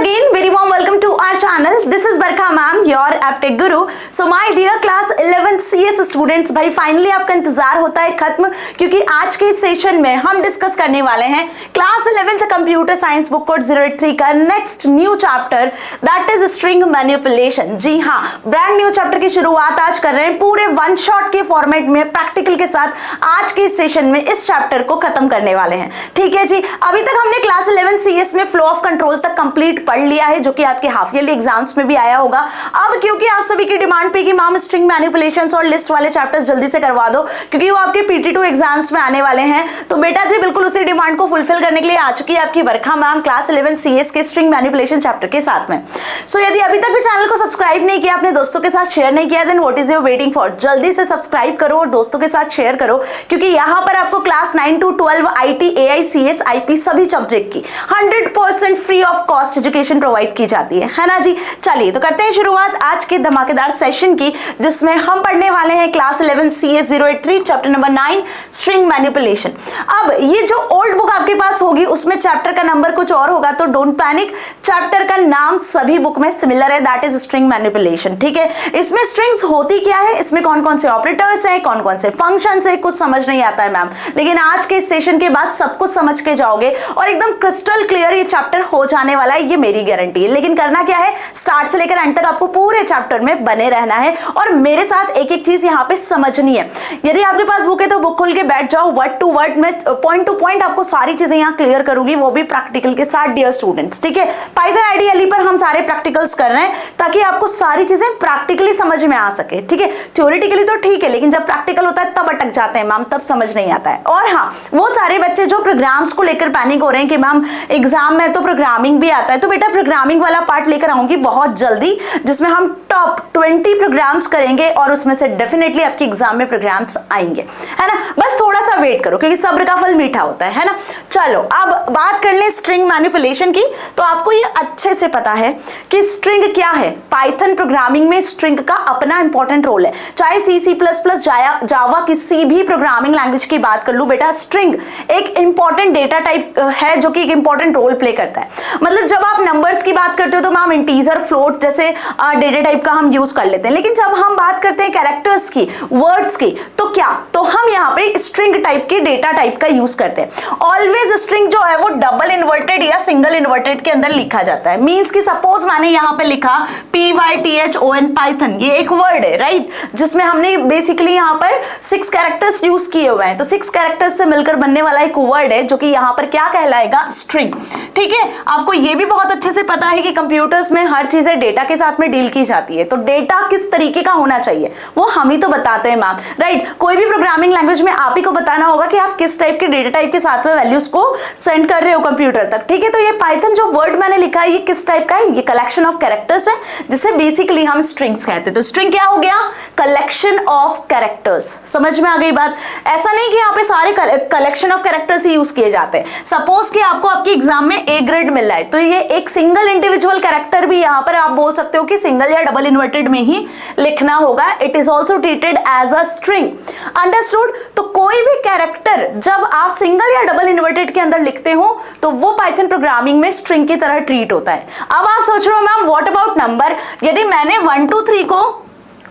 again, very warm welcome to our channel. This is Barkha ma'am, your Aptech Guru. So my dear class 11 CS students, भाई finally आपका इंतजार होता है खत्म, क्योंकि आज के सेशन में हम डिस्कस करने वाले हैं class 11th computer science book code 083 का next new chapter, that is string manipulation. जी हाँ, ब्रांड न्यू चैप्टर की शुरुआत आज कर रहे हैं पूरे वन शॉट के फॉर्मेट में प्रैक्टिकल के साथ। आज के सेशन में इस चैप्टर को खत्म करने वाले हैं। ठीक है जी, अभी तक हमने क्लास 11 CS में फ्लो ऑफ कंट्रोल तक कंप्लीट पढ़ लिया है, जो कि आपके हाफ ईयरली एग्जाम्स में भी आया होगा। अब क्योंकि आप सभी की डिमांड पे कि मैम स्ट्रिंग मैनिपुलेशंस और लिस्ट वाले चैप्टर्स जल्दी से करवा दो, क्योंकि वो आपके PT2 एग्जाम्स में आने वाले हैं, तो बेटा जी बिल्कुल उसी डिमांड को फुलफिल करने के लिए आ चुकी है आपकी बरखा मैम क्लास 11 CS के स्ट्रिंग मैनिपुलेशन चैप्टर के साथ में। सो यदि अभी तक भी चैनल को सब्सक्राइब नहीं किया, अपने दोस्तों के साथ शेयर नहीं किया, then what is your waiting for? जल्दी से सब्सक्राइब करो और दोस्तों के साथ शेयर करो, क्योंकि यहाँ पर आपको class 9 to 12 IT, AI, CS, IP सभी सब्जेक्ट की 100% free of cost education provide की जाती है ना जी। चलिए तो करते हैं शुरुआत आज के धमाकेदार सेशन की, जिसमें हम पढ़ने वाले हैं class 11 CS 083 chapter number 9 string manipulation. अब ये जो ओल्ड बुक आपके पास होगी उसमें चैप्टर का नंबर कुछ और होगा, तो डोंट पैनिक, चैप्टर का नाम सभी बुक में सिमिलर है, दैट इज स्ट्रिंग मैनिपुलेशन। ठीक है, इसमें स्ट्रिंग्स होती क्या है, इसमें कौन कौन से ऑपरेटर्स हैं, कौन कौन से फंक्शंस है, कुछ समझ नहीं आता है मैम, लेकिन आज के सेशन के बाद सब कुछ समझ के जाओगे और एकदम क्रिस्टल क्लियर ये चैप्टर हो जाने वाला है, ये मेरी गारंटी है। लेकिन करना क्या है, स्टार्ट से लेकर एंड तक आपको पूरे चैप्टर में बने रहना है और मेरे साथ एक एक चीज यहाँ पे समझनी है। यदि आपके पास बुक है तो बुक खोल के बैठ जाओ, वर्ड टू वर्ड में पॉइंट टू पॉइंट आपको सारी चीजें यहाँ क्लियर करूंगी, वो भी प्रैक्टिकल के साथ डियर स्टूडेंट्स। ठीक है, पाइथन आईडीएलई पर हम सारे प्रैक्टिकल्स कर रहे हैं ताकि आपको सारी चीजें प्रैक्टिकली समझ में आ सके। ठीक है, थ्योरेटिकली तो ठीक है, लेकिन जब प्रैक्टिकल होता है तब अटक जाते हैं मैम, तब समझ नहीं आता है। और हाँ, वो सारे बच्चे जो प्रोग्राम्स को लेकर पैनिक हो रहे हैं कि मैम एग्जाम में तो प्रोग्रामिंग भी आता है, तो बेटा प्रोग्रामिंग वाला पार्ट लेकर आऊंगी बहुत जल्दी, जिसमें हम टॉप 20 प्रोग्राम्स करेंगे और उसमें से डेफिनेटली आपके एग्जाम में प्रोग्राम्स आएंगे, है ना। बस थोड़ा सा वेट करो, क्योंकि सब्र का फल मीठा होता है ना। चलो अब बात कर लें स्ट्रिंग मैनिपुलेशन की, तो आपको ये अच्छे से पता है कि स्ट्रिंग क्या है। पाइथन प्रोग्रामिंग में स्ट्रिंग का अपना इंपॉर्टेंट रोल है, चाहे C++, जावा किसी भी प्रोग्रामिंग लैंग्वेज की बात कर लूं, बेटा स्ट्रिंग एक इंपॉर्टेंट डेटा टाइप है जो कि एक इंपॉर्टेंट रोल प्ले करता है। मतलब जब आप नंबर्स की बात करते हो तो मैम इंटीजर, फ्लोट जैसे डेटा टाइप का हम यूज कर लेते हैं, लेकिन जब हम बात करते हैं कैरेक्टर्स की, वर्ड्स की, तो क्या, तो हम यहाँ पे स्ट्रिंग टाइप के डेटा टाइप का यूज करते हैं। ऑलवेज स्ट्रिंग जो है वो डबल इन्वर्टेड या सिंगल इन्वर्टेड के अंदर लिखा जाता है। मींस कि सपोज मैंने यहाँ पे लिखा PYTHON पाइथन, ये एक वर्ड है राइट, जिसमें हमने बेसिकली यहाँ पर 6 कैरेक्टर्स यूज किए हुए हैं, तो 6 कैरेक्टर्स से मिलकर बनने वाला एक वर्ड है जो कि यहाँ पर क्या कहलाएगा, स्ट्रिंग। ठीक है, आपको ये भी बहुत अच्छे से पता है कि कंप्यूटर्स में हर चीजें डेटा के साथ में डील की जाती है, तो डेटा किस तरीके का होना चाहिए वो हम ही तो बताते हैं मैम, राइट। कोई भी प्रोग्रामिंग लैंग्वेज में आप ही को बताना होगा कि आप किस टाइप के डेटा टाइप के साथ में वैल्यूज को सेंड कर रहे हो कंप्यूटर तक। ठीक है, तो ये पाइथन जो वर्ड मैंने लिखा है ये किस टाइप का है, ये कलेक्शन ऑफ कैरेक्टर्स है, जिसे बेसिकली हम स्ट्रिंग्स कहते हैं। तो स्ट्रिंग क्या हो गया, कलेक्शन ऑफ कैरेक्टर्स। समझ में आ गई बात? ऐसा नहीं कि यहाँ पे सारे collection of characters he use किए जाते हैं। सपोज कि आपको आपके एग्जाम में A ग्रेड मिल रहा है, तो ये एक सिंगल इंडिविजुअल कैरेक्टर भी यहाँ पर आप बोल सकते हो कि सिंगल या डबल इन्वर्टेड में ही लिखना होगा। It is also treated as a string, understood. तो कोई भी कैरेक्टर जब आप सिंगल या डबल इन्वर्टेड के अंदर लिखते हो तो वो पाइथन प्रोग्रामिंग में स्ट्रिंग की तरह ट्रीट होता है। अब आप सोच रहे हो मैम व्हाट अबाउट नंबर, यदि मैंने 1 2 3 को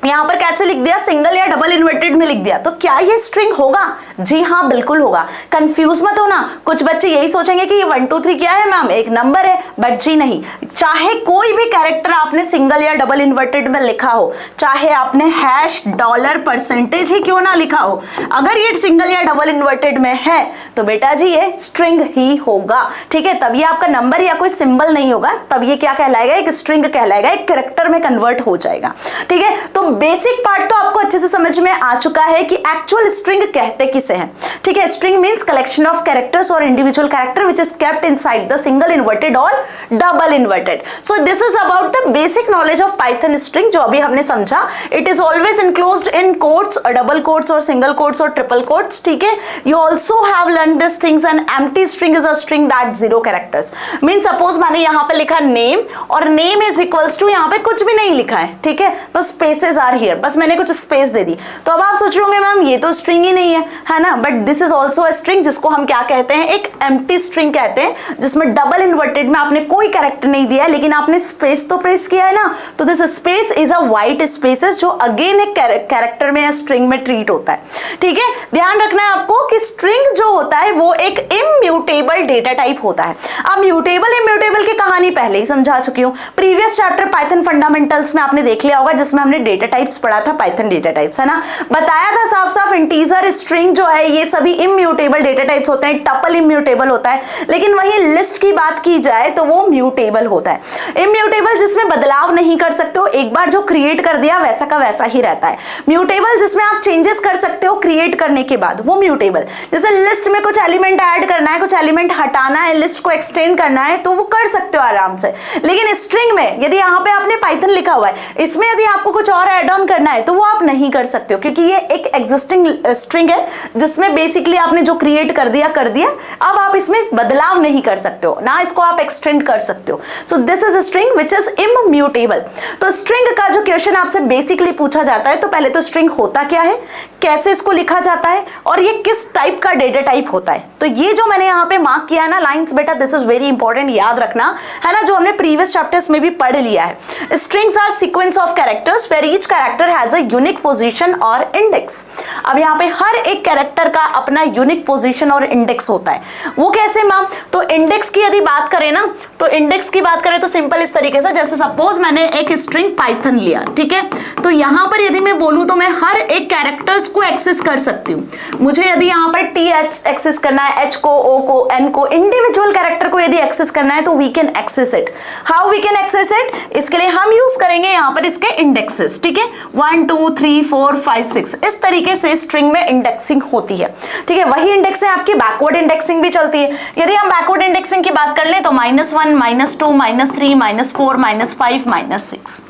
यहां पर कैसे लिख दिया, सिंगल या डबल इन्वर्टेड में लिख दिया, तो क्या ये स्ट्रिंग होगा? जी हाँ, बिल्कुल होगा। कंफ्यूज मत होना, कुछ बच्चे यही सोचेंगे कि ये 1 2 3 क्या है मैम, एक नंबर है, बट जी नहीं। चाहे कोई भी कैरेक्टर आपने सिंगल या डबल इन्वर्टेड में लिखा हो, चाहे आपने हैश, डॉलर, परसेंटेज ही क्यों ना लिखा हो, अगर ये सिंगल या डबल इन्वर्टेड में है तो बेटा जी ये स्ट्रिंग ही होगा। ठीक है, तब ये आपका नंबर या कोई सिंबल नहीं होगा, तब ये क्या कहलाएगा, एक स्ट्रिंग कहलाएगा, एक कैरेक्टर में कन्वर्ट हो जाएगा। ठीक है, तो बेसिक पार्ट तो आपको अच्छे से समझ में आ चुका है कि एक्चुअल स्ट्रिंग कहते किसे हैं। ठीक है, string means collection of characters और individual character which is kept inside the single inverted और double inverted. So this is about the basic knowledge of Python string, जो अभी हमने समझा। It is always enclosed in quotes, double quotes और single quotes और triple quotes. ठीक है, you also have learn this things. And empty string is a string that 0 characters. Means suppose मैंने यहाँ पे लिखा नेम और नेम इज इक्वल्स टू, यहाँ पे कुछ भी नहीं लिखा है, ठीक है, बस स्पेसेस आर हियर, बस मैंने कुछ स्पेस दे दी, तो अब आप सोच रहे होंगे मैम ये तो स्ट्रिंग ही नहीं है है ना, but this is also a string जिसको हम क्या कहते हैं, एक एम्प्टी स्ट्रिंग कहते हैं, जिसमें डबल इन्वर्टेड में आपने कोई कैरेक्टर नहीं दिया है लेकिन आपने स्पेस तो प्रेस किया है ना, तो this space is a white spaces जो अगेन एक कैरेक्टर में या स्ट्रिंग में ट्रीट होता है। ठीक है, ध्यान रखना है आपको कि स्ट्रिंग जो होता है वो एक इम्यूटेबल डेटा टाइप होता है। अब म्यूटेबल इम्यूटेबल की कहानी पहले ही समझा चुकी हूं, प्रीवियस चैप्टर पाइथन फंडामेंटल्स में आपने देख लिया होगा जिसमें हमने डेटा टाइप्स पढ़ा था, पाइथन डेटा टाइप्स, है ना, बताया था साफ साफ इंटीजर स्ट्रिंग जो है ये सभी इम्यूटेबल डेटा टाइप्स होते हैं, टपल इम्यूटेबल होता है, लेकिन वही लिस्ट की बात की जाए तो वो म्यूटेबल होता है। इम्यूटेबल जिसमें बदलाव नहीं कर सकते हो, एक बार जो क्रिएट कर दिया वैसा का वैसा ही रहता है। म्यूटेबल जिसमें आप चेंजेस कर सकते हो क्रिएट करने के बाद, वो म्यूटेबल। जैसे लिस्ट में कुछ एलिमेंट ऐड करना है, कुछ एलिमेंट हटाना है, लिस्ट को एक्सटेंड करना है तो वो कर सकते हो आराम से, लेकिन स्ट्रिंग में यदि यहाँ पे आपने पाइथन लिखा हुआ है, इसमें यदि आपको कुछ और ऐड ऑन करना है तो वो आप नहीं कर सकते हो, क्योंकि ये एक एग्जिस्टिंग स्ट्रिंग है जिसमें बेसिकली आपने जो क्रिएट कर दिया, अब आप इसमें बदलाव नहीं कर सकते हो ना, इसको आप एक्सटेंड कर सकते हो। सो this is a string which is immutable. तो स्ट्रिंग का जो क्वेश्चन आपसे बेसिकली पूछा जाता है, तो पहले तो स्ट्रिंग होता क्या है, कैसे इसको लिखा जाता है और ये किस टाइप का डेटा टाइप होता है। तो ये जो मैंने यहाँ पे मार्क किया है ना लाइंस, बेटा दिस इज वेरी इंपॉर्टेंट, याद रखना है ना, जो हमने प्रीवियस चैप्टर्स में भी पढ़ लिया है। Strings are sequence of characters where each character has a unique position और इंडेक्स। अब यहाँ पे हर एक कैरेक्टर का अपना यूनिक पोजीशन और इंडेक्स होता है। वो कैसे मैम, तो इंडेक्स की यदि बात करें ना, तो इंडेक्स की बात करें तो सिंपल इस तरीके से, जैसे सपोज मैंने एक स्ट्रिंग पाइथन लिया, ठीक है, तो यहाँ पर यदि मैं बोलूं तो मैं हर एक कैरेक्टर्स को एक्सेस कर सकती हूँ। मुझे यदि यहाँ पर टी एक्सेस करना है, एच को, ओ को, एन को, इंडिविजुअल कैरेक्टर को यदि एक्सेस करना है तो we can access it. How we can access it, इसके लिए हम यूज करेंगे यहाँ पर इसके इंडेक्सेस। ठीक है, 1 2 3 4 5 6 इस तरीके से स्ट्रिंग में इंडेक्सिंग होती है। ठीक है, वही इंडेक्स है आपकी बैकवर्ड इंडेक्सिंग भी चलती है। यदि हम बैकवर्ड इंडेक्सिंग की बात कर ले तो -1 -2 -3 -4 -5 -6।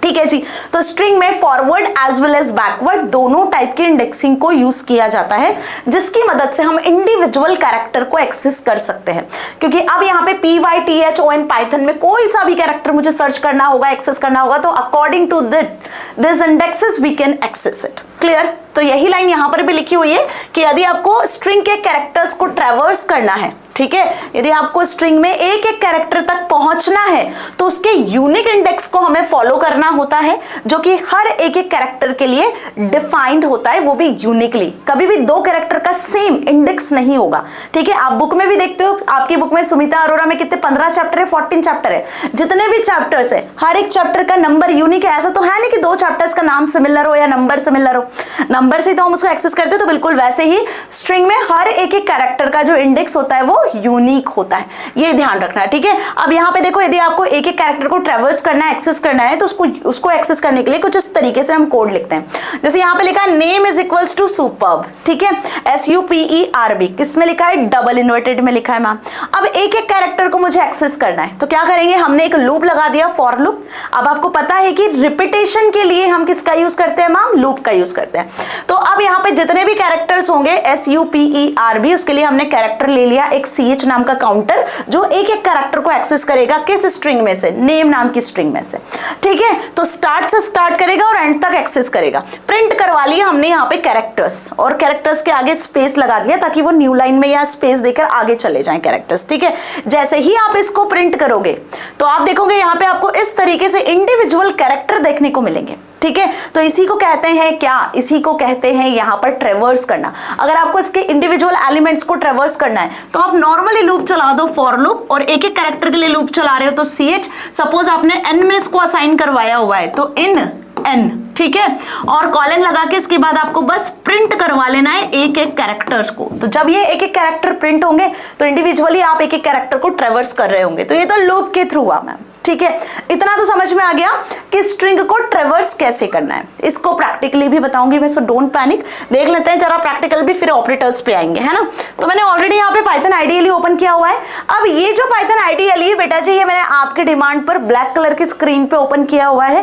ठीक है जी, तो स्ट्रिंग में forward as well as backward दोनों टाइप की इंडेक्सिंग को यूज किया जाता है, जिसकी मदद से हम इंडिविजुअल कैरेक्टर को एक्सेस कर सकते हैं। क्योंकि अब यहाँ पे PYTHON पाइथन में कोई सा भी कैरेक्टर मुझे सर्च करना होगा, एक्सेस करना होगा, तो according to this indexes we can access it. Clear, तो यही लाइन यहाँ पर भी लिखी हुई है कि यदि आपको स्ट्रिंग के कैरेक्टर्स को ट्रैवर्स करना है, ठीक है, यदि आपको स्ट्रिंग में एक एक कैरेक्टर तक पहुंचना है तो उसके यूनिक इंडेक्स को हमें फॉलो करना होता है, जो कि हर एक एक कैरेक्टर के लिए डिफाइंड होता है, वो भी यूनिकली। कभी भी दो कैरेक्टर का सेम इंडेक्स नहीं होगा। ठीक है, आप बुक में भी देखते हो, आपकी बुक में सुमिता अरोरा में कितने 15 चैप्टर है, 14 चैप्टर है, जितने भी चैप्टर्स है हर एक चैप्टर का नंबर यूनिक है। ऐसा तो है नहीं कि दो चैप्टर्स का नाम सिमिलर हो या नंबर सिमिलर हो, नंबर से तो हम उसको एक्सेस करते हैं, तो बिल्कुल वैसे ही स्ट्रिंग में हर एक एक कैरेक्टर का जो इंडेक्स होता है वो यूनिक होता है, ये ध्यान रखना है। ठीक है, अब यहाँ पे देखो, यदि आपको एक एक कैरेक्टर को ट्रैवर्स करना है, एक्सेस करना है, तो उसको एक्सेस करने के लिए कुछ इस तरीके से हम कोड लिखते हैं। जैसे यहाँ पे लिखा है name is equals to superb, ठीक है, SUPERB, किसमें लिखा है, डबल इन्वर्टेड में लिखा है मैम। अब एक एक कैरेक्टर को मुझे एक्सेस करना है तो क्या करेंगे, हमने एक लूप लगा दिया, फॉर लूप। अब आपको पता है कि रिपीटेशन के लिए हम किसका यूज करते हैं मैम, लूप का यूज करते हैं। तो अब यहाँ पे जितने भी कैरेक्टर्स होंगे SUPERB, उसके लिए हमने कैरेक्टर ले लिया एक CH नाम का काउंटर, जो एक एक कैरेक्टर को एक्सेस करेगा किस स्ट्रिंग में से, नेम नाम की स्ट्रिंग में से। ठीक है, तो स्टार्ट से स्टार्ट करेगा और एंड तक एक्सेस करेगा। प्रिंट करवा लिया हमने यहाँ पे कैरेक्टर्स, और कैरेक्टर्स के आगे स्पेस लगा दिया ताकि वो न्यू लाइन में या स्पेस देकर आगे चले जाएं कैरेक्टर्स। ठीक है, जैसे ही आप इसको प्रिंट करोगे तो आप देखोगे यहाँ पे आपको इस तरीके से इंडिविजुअल कैरेक्टर देखने को मिलेंगे। ठीक है, तो इसी को कहते हैं क्या, इसी को कहते हैं यहाँ पर ट्रेवर्स करना। अगर आपको इसके इंडिविजुअल एलिमेंट्स को ट्रेवर्स करना है तो आप नॉर्मली लूप चला दो, फॉर लूप, और एक एक कैरेक्टर के लिए लूप चला रहे हो तो CH, सपोज आपने n में इसको असाइन करवाया हुआ है तो इन n, ठीक है, और कॉलन लगा के इसके बाद आपको बस प्रिंट करवा लेना है एक एक कैरेक्टर्स को। तो जब ये एक एक कैरेक्टर प्रिंट होंगे तो इंडिविजुअली आप एक एक कैरेक्टर को ट्रेवर्स कर रहे होंगे। तो ये तो लूप के थ्रू हुआ मैम। ठीक है, इतना तो समझ में आ गया कि स्ट्रिंग को ट्रेवर्स कैसे करना है। इसको प्रैक्टिकली भी बताऊंगी मैं, सो डोंट पैनिक। देख लेते हैं जरा प्रैक्टिकल भी, फिर ऑपरेटर्स पे आएंगे, है ना। तो मैंने ऑलरेडी यहाँ पे पाइथन आइडियली ओपन किया हुआ है। अब ये जो पाइथन आइडियली बेटा जी, ये मैंने आपके डिमांड पर ब्लैक कलर की स्क्रीन पे ओपन किया हुआ है।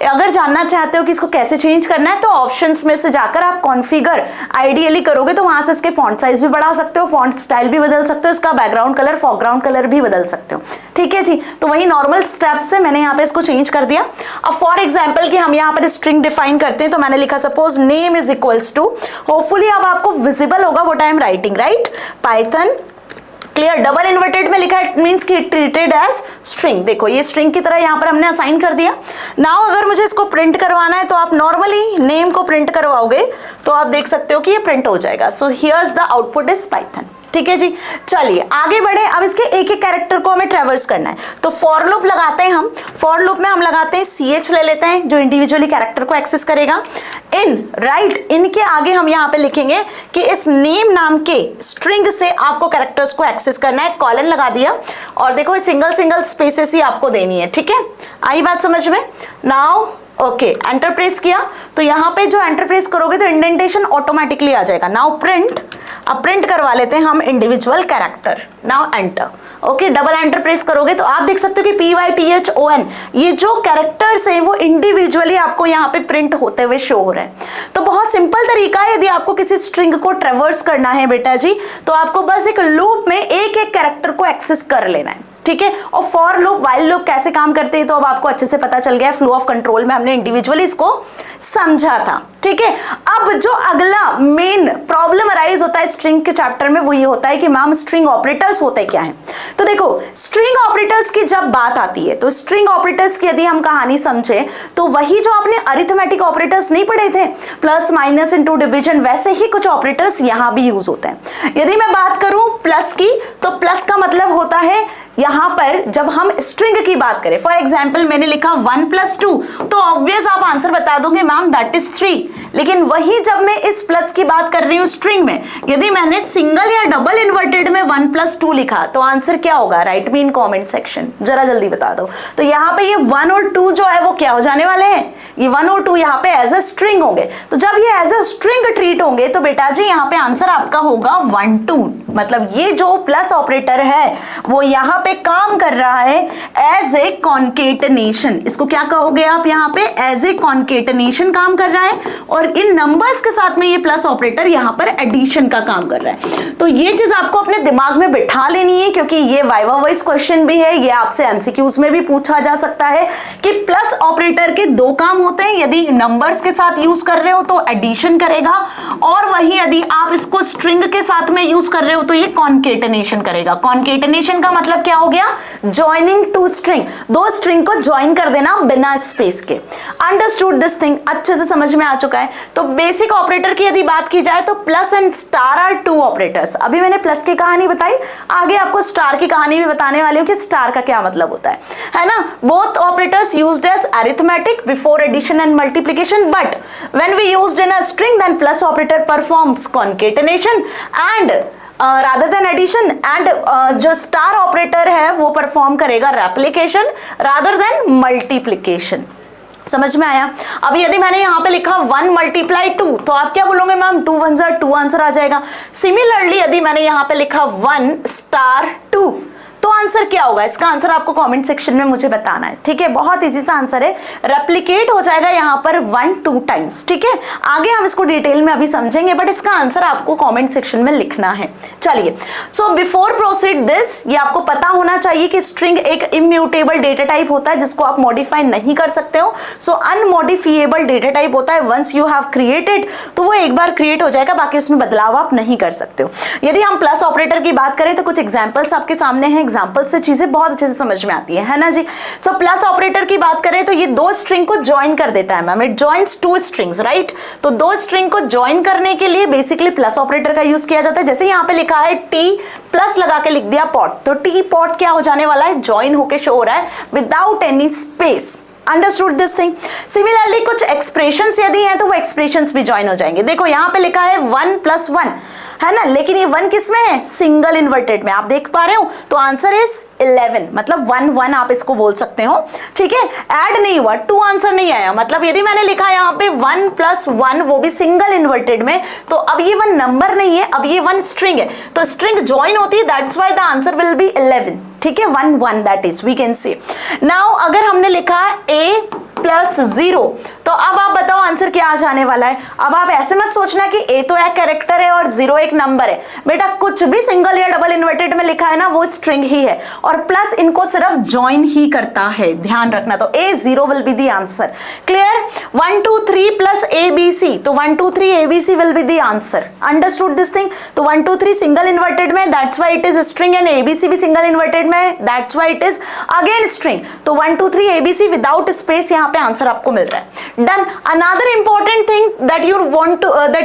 अगर जानना चाहते हो कि इसको कैसे चेंज करना है तो ऑप्शंस में से जाकर आप कॉन्फ़िगर आइडियली करोगे तो वहां से इसके फॉन्ट साइज भी बढ़ा सकते हो, फॉन्ट स्टाइल भी बदल सकते हो, इसका बैकग्राउंड कलर, फोरग्राउंड कलर भी बदल सकते हो। ठीक है जी, तो वही नॉर्मल स्टेप्स से मैंने यहाँ पे इसको चेंज कर दिया। अब फॉर एग्जाम्पल कि हम यहाँ पर स्ट्रिंग डिफाइन करते हैं तो मैंने लिखा suppose name is equals to, hopefully अब आपको विजिबल होगा what I am writing, right, Python clear, double inverted में लिखा है, मींस कि ट्रीटेड एज स्ट्रिंग। देखो ये स्ट्रिंग की तरह यहाँ पर हमने असाइन कर दिया। नाउ अगर मुझे इसको प्रिंट करवाना है तो आप नॉर्मली नेम को प्रिंट करवाओगे तो आप देख सकते हो कि ये प्रिंट हो जाएगा। So here's the output is Python. ठीक है जी, चलिए आगे बढ़े। अब इसके एक एक कैरेक्टर को हमें ट्रेवर्स करना है तो फॉर लूप लगाते हैं हम। फॉर लूप में हम लगाते हैं ch ले लेते हैं जो इंडिविजुअली कैरेक्टर को एक्सेस करेगा। इन राइट, इनके आगे हम यहाँ पे लिखेंगे कि इस नेम नाम के स्ट्रिंग से आपको कैरेक्टर्स को एक्सेस करना है, कॉलन लगा दिया और देखो सिंगल सिंगल स्पेसेस ही आपको देनी है। ठीक है, आई बात समझ में? नाउ ओके, एंटर प्रेस किया तो यहाँ पे जो एंटर प्रेस करोगे तो इंडेंटेशन ऑटोमेटिकली आ जाएगा। नाउ प्रिंट, अब प्रिंट करवा लेते हैं हम individual character. Now enter, okay, double enter press करोगे तो आप देख सकते हो कि PYTHON ये जो कैरेक्टर्स हैं वो इंडिविजुअली आपको यहाँ पे प्रिंट होते हुए शो हो रहे हैं। तो बहुत सिंपल तरीका है, यदि आपको किसी स्ट्रिंग को ट्रेवर्स करना है बेटा जी तो आपको बस एक लूप में एक एक कैरेक्टर को एक्सेस कर लेना है। ठीक है, और फॉर लूप, व्हाइल लूप कैसे काम करते हैं तो अब आपको अच्छे से पता चल गया। फ्लो ऑफ कंट्रोल में हमने इंडिविजुअली इसको समझा था। ठीक है, अब जो अगला मेन प्रॉब्लम अराइज होता है स्ट्रिंग के चैप्टर में वो ये होता है कि मैम स्ट्रिंग ऑपरेटर्स होते क्या हैं। तो देखो स्ट्रिंग ऑपरेटर्स की जब बात आती है तो स्ट्रिंग ऑपरेटर्स की यदि हम कहानी समझे तो वही जो आपने अरिथमेटिक ऑपरेटर्स नहीं पढ़े थे, प्लस माइनस इनटू डिवीजन, वैसे ही कुछ ऑपरेटर्स यहाँ भी यूज होते हैं। यदि मैं बात करूं प्लस की तो प्लस का मतलब होता है यहां पर जब हम स्ट्रिंग की बात करें, फॉर एग्जाम्पल मैंने लिखा 1 + 2 तो ऑब्वियस आप आंसर बता दोगे मैम दैट इज 3। लेकिन वही जब मैं इस प्लस की बात कर रही हूं स्ट्रिंग में, यदि मैंने सिंगल या डबल इन्वर्टेड में 1 + 2 लिखा तो आंसर क्या होगा? Right me in comment section, जरा जल्दी बता दो। तो यहाँ पे ये 1 और 2 जो है वो क्या हो जाने वाले हैं? ये 1 और 2 यहाँ पे एज ए स्ट्रिंग होंगे। तो जब ये एज ए स्ट्रिंग ट्रीट होंगे तो बेटा जी यहाँ पे आंसर आपका होगा 1 2। मतलब ये जो प्लस ऑपरेटर है वो यहाँ पे काम कर रहा है एज ए कॉन्केटनेशन। इसको क्या कहोगे आप? यहाँ पे एज ए कॉन्केटनेशन काम कर रहा है और इन नंबर्स के साथ में ये प्लस ऑपरेटर यहाँ पर एडिशन का काम कर रहा है। तो ये चीज आपको अपने दिमाग में बिठा लेनी है क्योंकि ये वाइवा वाइज क्वेश्चन भी है, ये आपसे एमसीक्यूज में भी पूछा जा सकता है कि प्लस ऑपरेटर के दो काम होते हैं। यदि नंबर्स के साथ यूज कर रहे हो तो एडिशन करेगा और वही यदि आप इसको स्ट्रिंग के साथ में यूज कर रहे हो तो ये कॉन्केटनेशन करेगा। कॉन्केटनेशन का मतलब क्या हो गया? ज्वाइनिंग टू स्ट्रिंग, दो स्ट्रिंग को ज्वाइन कर देना बिना स्पेस के। अंडरस्टूड दिस थिंग, अच्छे से समझ में आ चुका है। तो बेसिक ऑपरेटर की यदि बात की जाए तो plus and star are two operators. अभी मैंने प्लस की कहानी बताई, आगे आपको स्टार की कहानी भी बताने वाली हूं कि स्टार का क्या मतलब होता है ना। Both operators used as arithmetic before addition and multiplication, but when we used in a string then plus operator performs concatenation and rather than addition and जो स्टार ऑपरेटर है वो परफॉर्म करेगा रेप्लिकेशन rather than मल्टीप्लिकेशन। समझ में आया? अब यदि मैंने यहाँ पे लिखा 1 × 2 तो आप क्या बोलोगे मैम? 2 1 2 आंसर आ जाएगा। सिमिलरली यदि मैंने यहाँ पे लिखा 1 * 2 तो आंसर क्या होगा? इसका आंसर आपको कमेंट सेक्शन में मुझे बताना है। ठीक है, बहुत इजी सा आंसर है, रेप्लिकेट हो जाएगा यहाँ पर 1 2 टाइम्स। ठीक है, आगे हम इसको डिटेल में अभी समझेंगे बट इसका आंसर आपको कमेंट सेक्शन में लिखना है। चलिए, सो बिफोर प्रोसीड दिस, ये आपको पता होना चाहिए कि स्ट्रिंग एक इम्यूटेबल डेटा टाइप होता है जिसको आप मॉडिफाई नहीं कर सकते हो। सो अनमॉडिफिएबल डेटा टाइप होता है, वंस यू हैव क्रिएटेड तो वो एक बार क्रिएट हो जाएगा, बाकी उसमें बदलाव आप नहीं कर सकते हो। यदि हम प्लस ऑपरेटर की बात करें तो कुछ एग्जाम्पल्स आपके सामने हैं, एग्जाम्पल से चीजें बहुत अच्छे से समझ में आती है ना जी। सो प्लस ऑपरेटर की बात करें तो ये दो स्ट्रिंग को ज्वाइन कर देता है ma'am, it joins two strings, right. तो दो स्ट्रिंग को ज्वाइन करने के लिए बेसिकली प्लस ऑपरेटर का यूज किया जाता है। जैसे यहाँ पे लिखा है टी प्लस लगा के लिख दिया पॉट, तो टी पॉट क्या हो जाने वाला है? ज्वाइन होके शो हो रहा है without any space. Understood this thing. Similarly कुछ एक्सप्रेशंस यदि हैं तो वो एक्सप्रेशंस भी ज्वाइन हो जाएंगे। देखो यहाँ पे लिखा है 1 + 1 है ना, लेकिन ये 1 किस में है, सिंगल इन्वर्टेड में, आप देख पा रहे हो, तो आंसर इज 11, मतलब 1 1 आप इसको बोल सकते हो, ठीक है। ऐड नहीं हुआ, 2 आंसर नहीं आया, मतलब यदि मैंने लिखा यहाँ पे 1 + 1 वो भी सिंगल इन्वर्टेड में, तो अब ये 1 नंबर नहीं है, अब ये 1 स्ट्रिंग है, तो स्ट्रिंग ज्वाइन होती है, that's why the answer will be 11, ठीक है, 1 1 that is we can say. Now अगर हमने लिखा है a + 0, तो अब आप बताओ आंसर क्या आ जाने वाला है। अब आप ऐसे मत सोचना कि a तो एक कैरेक्टर है और 0 एक नंबर है, बेटा कुछ भी सिंगल या डबल इन्वर्टेड में लिखा है ना वो स्ट्रिंग ही है, और प्लस इनको सिर्फ ज्वाइन ही करता है, ध्यान रखना। तो a 0 will be the answer, clear. 1 2 3 + abc, तो 1 2 3 abc will be the answer, understood this thing. तो 1 2 3 सिंगल इन्वर्टेड में, that's why it is string, and abc भी सिंगल इन्वर्टेड में, that's why it is again string. तो 1 2 3 abc without space यहाँ पे answer आपको मिल रहा है, done. Another important thing that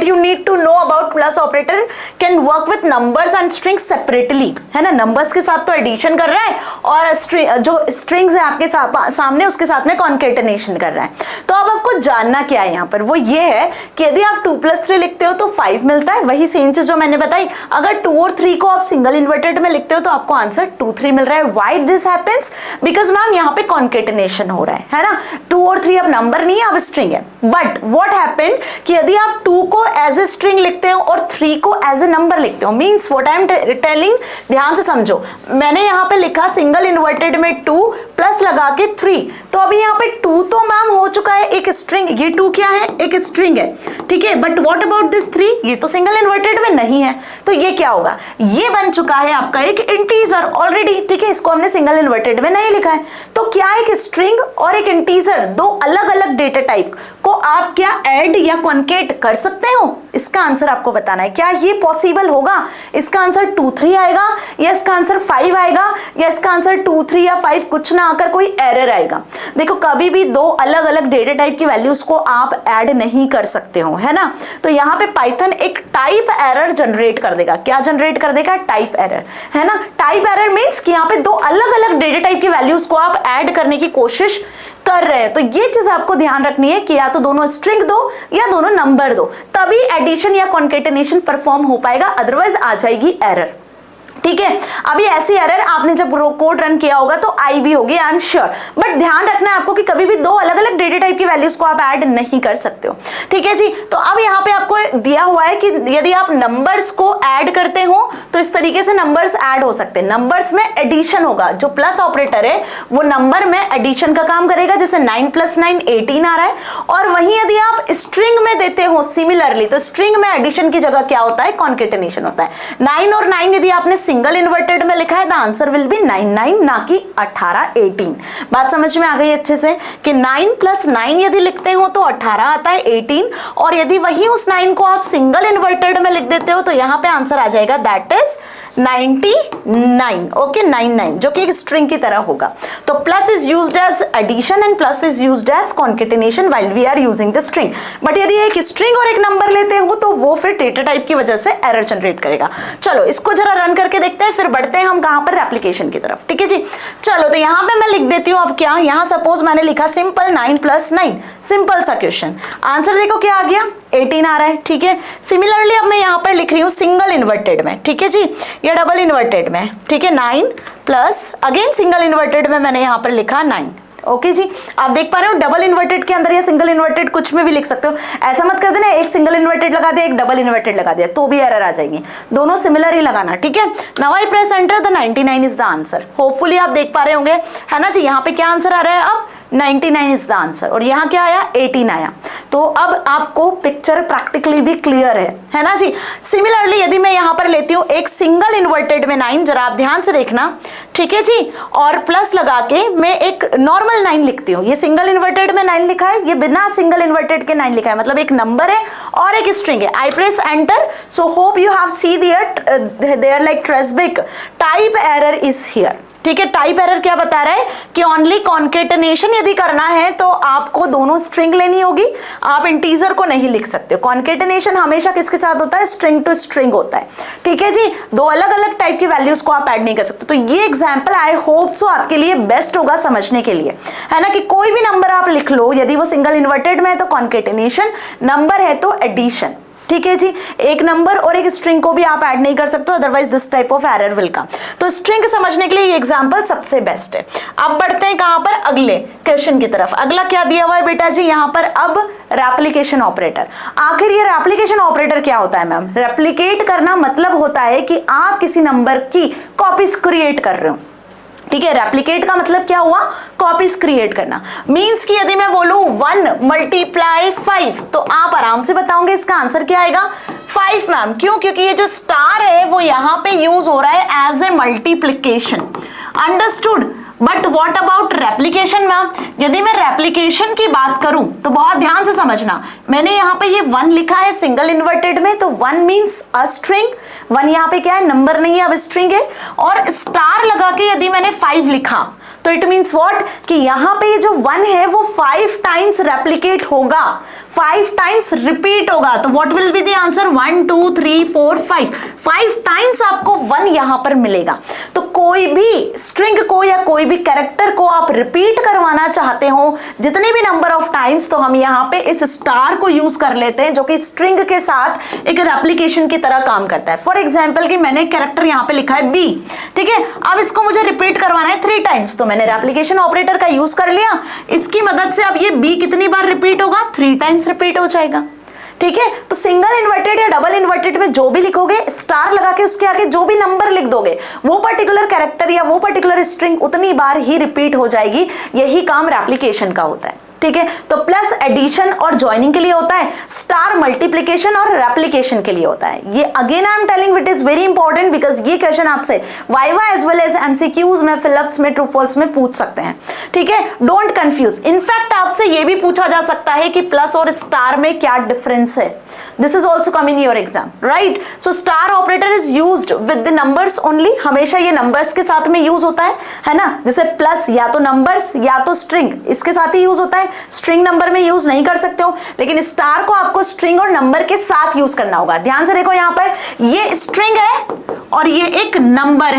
you need to know about plus operator can work with numbers and strings separately, है ना, numbers के साथ तो एडिशन कर रहा है और जो strings है आपके सामने उसके साथ में concatenation कर रहा है। तो अब आपको जानना क्या है यहाँ पर, वो ये है कि यदि आप 2 + 3 लिखते हो तो 5 मिलता है, वही सेम चीज जो मैंने बताई। अगर 2 और 3 को आप सिंगल इन्वर्टेड में लिखते हो तो आपको आंसर 2 3 मिल रहा है। Why this happens, because ma'am यहाँ पे कॉन्केटेनेशन हो रहा है ना, 2 और 3 अब नंबर नहीं है, अब स्ट्रिंग है। बट व्हाट हैपेंड कि यदि आप 2 को एज ए स्ट्रिंग लिखते हो और 3 को एज ए नंबर लिखते हो, means what I am telling, ध्यान से समझो, मैंने यहाँ पे लिखा सिंगल इन्वर्टेड में 2 प्लस लगा के 3, तो अभी यहाँ पे 2 तो मैम हो चुका है एक स्ट्रिंग, ये 2 क्या है, एक स्ट्रिंग है, ठीक है। बट व्हाट अबाउट दिस 3, ये तो सिंगल इन्वर्टेड में नहीं है, तो ये क्या होगा, ये बन चुका है आपका एक इंटीजर ऑलरेडी, ठीक है, इसको हमने सिंगल इन्वर्टेड में नहीं लिखा है। तो क्या एक स्ट्रिंग और एक इंटीजर, दो अलग अलग डेटा टाइप को आप क्या ऐड या कॉन्केट कर सकते हो, इसका आंसर आपको बताना है। क्या ये पॉसिबल होगा, इसका आंसर 2 3 आएगा, या इसका आंसर 5 आएगा, या इसका आंसर 2 3 या 5 कुछ ना आकर कोई एरर आएगा। देखो कभी भी दो अलग अलग डेटा टाइप की वैल्यूज को आप ऐड नहीं कर सकते हो, है ना। तो यहाँ पे पाइथन एक टाइप एरर जनरेट कर देगा, क्या जनरेट कर देगा, टाइप एरर, है ना। टाइप एरर मींस कि यहाँ पे दो अलग अलग डेटा टाइप की वैल्यूज को आप ऐड करने की कोशिश कर रहे हैं। तो ये चीज आपको ध्यान रखनी है कि या तो दोनों स्ट्रिंग दो या दोनों नंबर दो, तभी एडिशन या कॉन्केटेनेशन परफॉर्म हो पाएगा, अदरवाइज आ जाएगी एरर, ठीक है। अभी ऐसी एरर आपने जब कोड रन किया होगा तो आई भी होगी, आई एम श्योर। बट ध्यान रखना है आपको कि कभी भी दो अलग अलग डेटा टाइप की वैल्यूज को आप ऐड नहीं कर सकते हो, ठीक है जी। तो अब यहाँ पे आपको दिया हुआ है कि यदि आप नंबर्स को ऐड करते हो तो इस तरीके से नंबर्स ऐड हो सकते हैं। नंबर्स में एडिशन होगा, जो प्लस ऑपरेटर है वो नंबर में एडिशन का काम करेगा, जैसे 9 + 9 18 आ रहा है। और वहीं यदि आप स्ट्रिंग में देते हो सिमिलरली, तो स्ट्रिंग में एडिशन की जगह क्या होता है, कॉन्केटेनेशन होता है। 9 और 9 यदि आपने सिंगल इन्वर्टेड में लिखा है, द आंसर विल बी 9 9, ना कि 18 18। बात समझ में आ गई अच्छे से कि 9 + 9 यदि लिखते हो तो 18 आता है 18, और यदि वही उस 9 को आप सिंगल इन्वर्टेड में लिख देते हो तो यहाँ पे आंसर आ जाएगा दैट इज 99, ओके 99, जो कि एक स्ट्रिंग की तरह होगा। तो plus is used as addition and plus is used as concatenation while we are using the string. But यदि एक स्ट्रिंग और एक नंबर लेते हो तो वो फिर डेटा टाइप की वजह से एरर जनरेट करेगा। चलो इसको जरा रन करके देखते हैं, फिर बढ़ते हैं हम कहां पर, एप्लीकेशन की तरफ, ठीक है जी। चलो तो यहां पे मैं लिख देती हूं अब क्या, यहां सपोज मैंने लिखा सिंपल 9 + 9, सिंपल सा क्वेश्चन, आंसर देखो क्या आ गया, 18 आ रहा है, ठीक है। सिमिलरली अब मैं यहां पर लिख रही हूं सिंगल इन्वर्टेड में, ठीक है जी, या डबल इन्वर्टेड में, ठीक है, 9 प्लस अगेन सिंगल इन्वर्टेड में मैंने यहां पर लिखा 9, ओके जी। आप देख पा रहे हो डबल इन्वर्टेड के अंदर या सिंगल इन्वर्टेड कुछ में भी लिख सकते हो, ऐसा मत कर देना एक सिंगल इन्वर्टेड लगा दिया एक डबल इन्वर्टेड लगा दिया तो भी एरर आ जाएगी, दोनों सिमिलर ही लगाना, ठीक है। Now I press enter, the 99 is the answer. Hopefully आप देख पा रहे होंगे, है ना जी। यहाँ पे क्या आंसर आ रहा है, अब 99 इज द आंसर, और यहाँ क्या आया, 18 आया। तो अब आपको पिक्चर प्रैक्टिकली भी क्लियर है ना जी। सिमिलरली यदि मैं यहाँ पर लेती हूँ एक सिंगल इन्वर्टेड में 9, जरा आप ध्यान से देखना, ठीक है जी, और प्लस लगा के मैं एक नॉर्मल 9 लिखती हूँ। ये सिंगल इन्वर्टेड में 9 लिखा है, ये बिना सिंगल इन्वर्टेड के 9 लिखा है, मतलब एक नंबर है और एक स्ट्रिंग है। I press enter, so hope you have see there like traceback type error is here, ठीक है। टाइप एरर क्या बता रहा है कि ओनली कॉन्केटेनेशन यदि करना है तो आपको दोनों स्ट्रिंग लेनी होगी, आप इंटीजर को नहीं लिख सकते। कॉन्केटेनेशन हमेशा किसके साथ होता है, स्ट्रिंग टू स्ट्रिंग होता है, ठीक है जी। दो अलग अलग टाइप की वैल्यूज को आप ऐड नहीं कर सकते। तो ये एग्जांपल आई होप सो आपके लिए बेस्ट होगा समझने के लिए, है ना, कि कोई भी नंबर आप लिख लो, यदि वो सिंगल इन्वर्टेड में है तो कॉन्केटेनेशन, नंबर है तो एडिशन, ठीक है जी, एक नंबर और एक स्ट्रिंग को भी आप ऐड नहीं कर सकते, otherwise this type of error will come. तो स्ट्रिंग समझने के लिए ये एग्जांपल सबसे बेस्ट है। अब बढ़ते हैं कहां पर, अगले क्वेश्चन की तरफ। अगला क्या दिया हुआ है बेटा जी यहां पर, अब रेप्लिकेशन ऑपरेटर। आखिर ये रेप्लिकेशन ऑपरेटर क्या होता है मैम? रेप्लिकेट करना मतलब होता है कि आप किसी नंबर की कॉपीज क्रिएट कर रहे हो, ठीक है। रेप्लिकेट का मतलब क्या हुआ, कॉपीज क्रिएट करना। मींस कि यदि मैं बोलूं 1 मल्टीप्लाई 5 तो आप आराम से बताओगे इसका आंसर क्या आएगा, 5 मैम। क्यों? क्योंकि ये जो स्टार है वो यहां पे यूज हो रहा है as a multiplication. Understood? But what about replication ma'am? यदि मैं रेप्लिकेशन की बात करूं तो बहुत ध्यान से समझना, मैंने यहां पे ये 1 लिखा है सिंगल इन्वर्टेड में, तो 1 मींस अ स्ट्रिंग। 1 यहां पे क्या है, नंबर नहीं है, अब स्ट्रिंग है। और स्टार लगा के यदि मैंने 5 लिखा तो इट मींस व्हाट, कि यहां पे ये जो 1 है वो 5 टाइम्स रेप्लिकेट होगा, 5 टाइम्स रिपीट होगा। तो what will be the answer, 1 2 3 4 5 times आपको 1 यहां पर मिलेगा। तो कोई भी स्ट्रिंग को या कोई भी कैरेक्टर को आप रिपीट करवाना चाहते हो जितने भी नंबर ऑफ टाइम्स, तो हम यहाँ पे इस स्टार को यूज कर लेते हैं जो कि स्ट्रिंग के साथ एक रेप्लिकेशन की तरह काम करता है। फॉर एग्जाम्पल कि मैंने कैरेक्टर यहाँ पे लिखा है बी, ठीक है। अब इसको मुझे रिपीट करवाना है 3 टाइम्स, तो मैंने रेप्लिकेशन ऑपरेटर का यूज कर लिया। इसकी मदद से अब ये बी कितनी बार रिपीट होगा, 3 टाइम्स रिपीट हो जाएगा, ठीक है। तो सिंगल इन्वर्टेड या डबल इन्वर्टेड में जो भी लिखोगे, स्टार लगा के उसके आगे जो भी नंबर लिख दोगे, वो पर्टिकुलर कैरेक्टर या वो पर्टिकुलर स्ट्रिंग उतनी बार ही रिपीट हो जाएगी। यही काम रेप्लिकेशन का होता है, ठीक है। तो प्लस एडिशन और ज्वाइनिंग के लिए होता है, स्टार मल्टीप्लिकेशन और रेप्लिकेशन के लिए होता है। ये again I am telling it is very important because ये क्वेश्चन आपसे viva as well as MCQs में, फिलअप्स में, ट्रू फॉल्स में पूछ सकते हैं, ठीक है। Don't confuse. इनफैक्ट आपसे ये भी पूछा जा सकता है कि प्लस और स्टार में क्या डिफरेंस है। This is also come in your exam, right. So star operator is used with the numbers only, हमेशा ये नंबर्स के साथ में यूज होता है ना। जैसे प्लस या तो नंबर्स या तो स्ट्रिंग, इसके साथ ही यूज होता है, स्ट्रिंग नंबर में यूज नहीं कर सकते हो। लेकिन स्टार को आपको स्ट्रिंग और नंबर के साथ यूज करना होगा। ध्यान से देखो, यहां पर ये स्ट्रिंग है और ये एक नंबर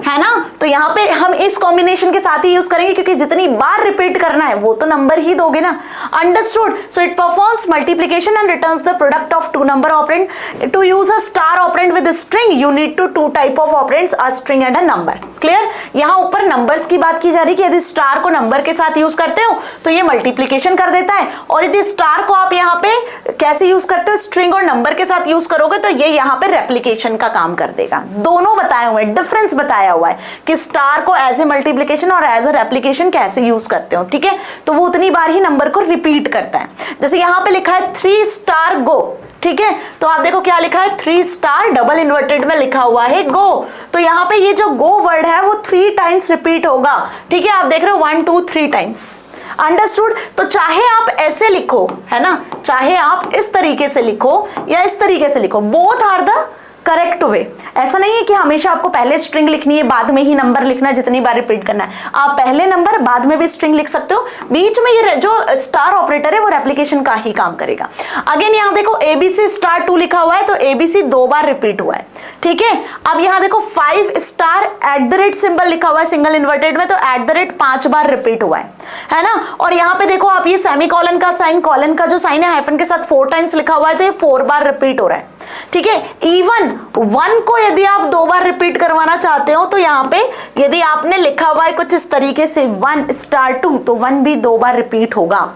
है ना। तो यहाँ पे हम इस कॉम्बिनेशन के साथ ही यूज करेंगे क्योंकि जितनी बार रिपीट करना है वो तो नंबर ही दोगे ना। Understood? So it performs multiplication and returns the product of 2 number operand. To use a star operand with string you need to 2 type of operands, a string and a number. Clear? यहाँ ऊपर numbers की बात की जा रही है कि यदि स्टार को नंबर के साथ यूज करते हो तो ये मल्टीप्लिकेशन कर देता है, और यदि स्टार को आप यहाँ पे कैसे यूज करते हो, स्ट्रिंग और नंबर के साथ यूज करोगे तो ये यहाँ पे रेप्लिकेशन का काम कर देगा। दोनों बताए हुए, डिफरेंस बताया हुआ है कि स्टार को एज ए मल्टीप्लिकेशन और एज ए रेप्लिकेशन कैसे यूज करते हो, ठीक है। तो वो उतनी बार ही नंबर को रिपीट करता है। जैसे यहाँ पे लिखा है 3 स्टार गो, ठीक है। तो आप देखो क्या लिखा है, 3 स्टार डबल इन्वर्टेड में लिखा हुआ है गो। तो यहाँ पे ये जो गो वर्ड है वो 3 टाइम्स रिपीट होगा, ठीक है। आप देख रहे हो 1 2 3 टाइम्स। अंडरस्टूड? तो चाहे आप ऐसे लिखो, है ना, चाहे आप इस तरीके से लिखो या इस तरीके से लिखो, both are the correct way. ऐसा नहीं है कि हमेशा आपको पहले स्ट्रिंग लिखनी है बाद में ही नंबर लिखना है, जितनी बार रिपीट करना है। आप पहले नंबर बाद में भी स्ट्रिंग लिख सकते हो। बीच में ये जो स्टार ऑपरेटर है वो रेप्लिकेशन का ही काम करेगा। अगेन यहाँ देखो एबीसी स्टार 2 लिखा हुआ है तो एबीसी 2 बार रिपीट हुआ है, ठीक है। अब यहाँ देखो 5 स्टार @ सिंबल लिखा हुआ है सिंगल इन्वर्टेड में, तो @ 5 बार रिपीट हुआ है ना। और यहाँ पे देखो आप ये सेमीकोलन का साइन, कॉलन का जो साइन है हाइफन के साथ 4 टाइम्स लिखा हुआ है तो ये 4 बार रिपीट हो रहा है, ठीक है। इवन 1 को यदि आप 2 बार रिपीट करवाना चाहते हो तो यहाँ पे यदि आपने लिखा हुआ है कुछ इस तरीके से 1 स्टार 2 तो 1 भी 2 बार रिपीट होगा।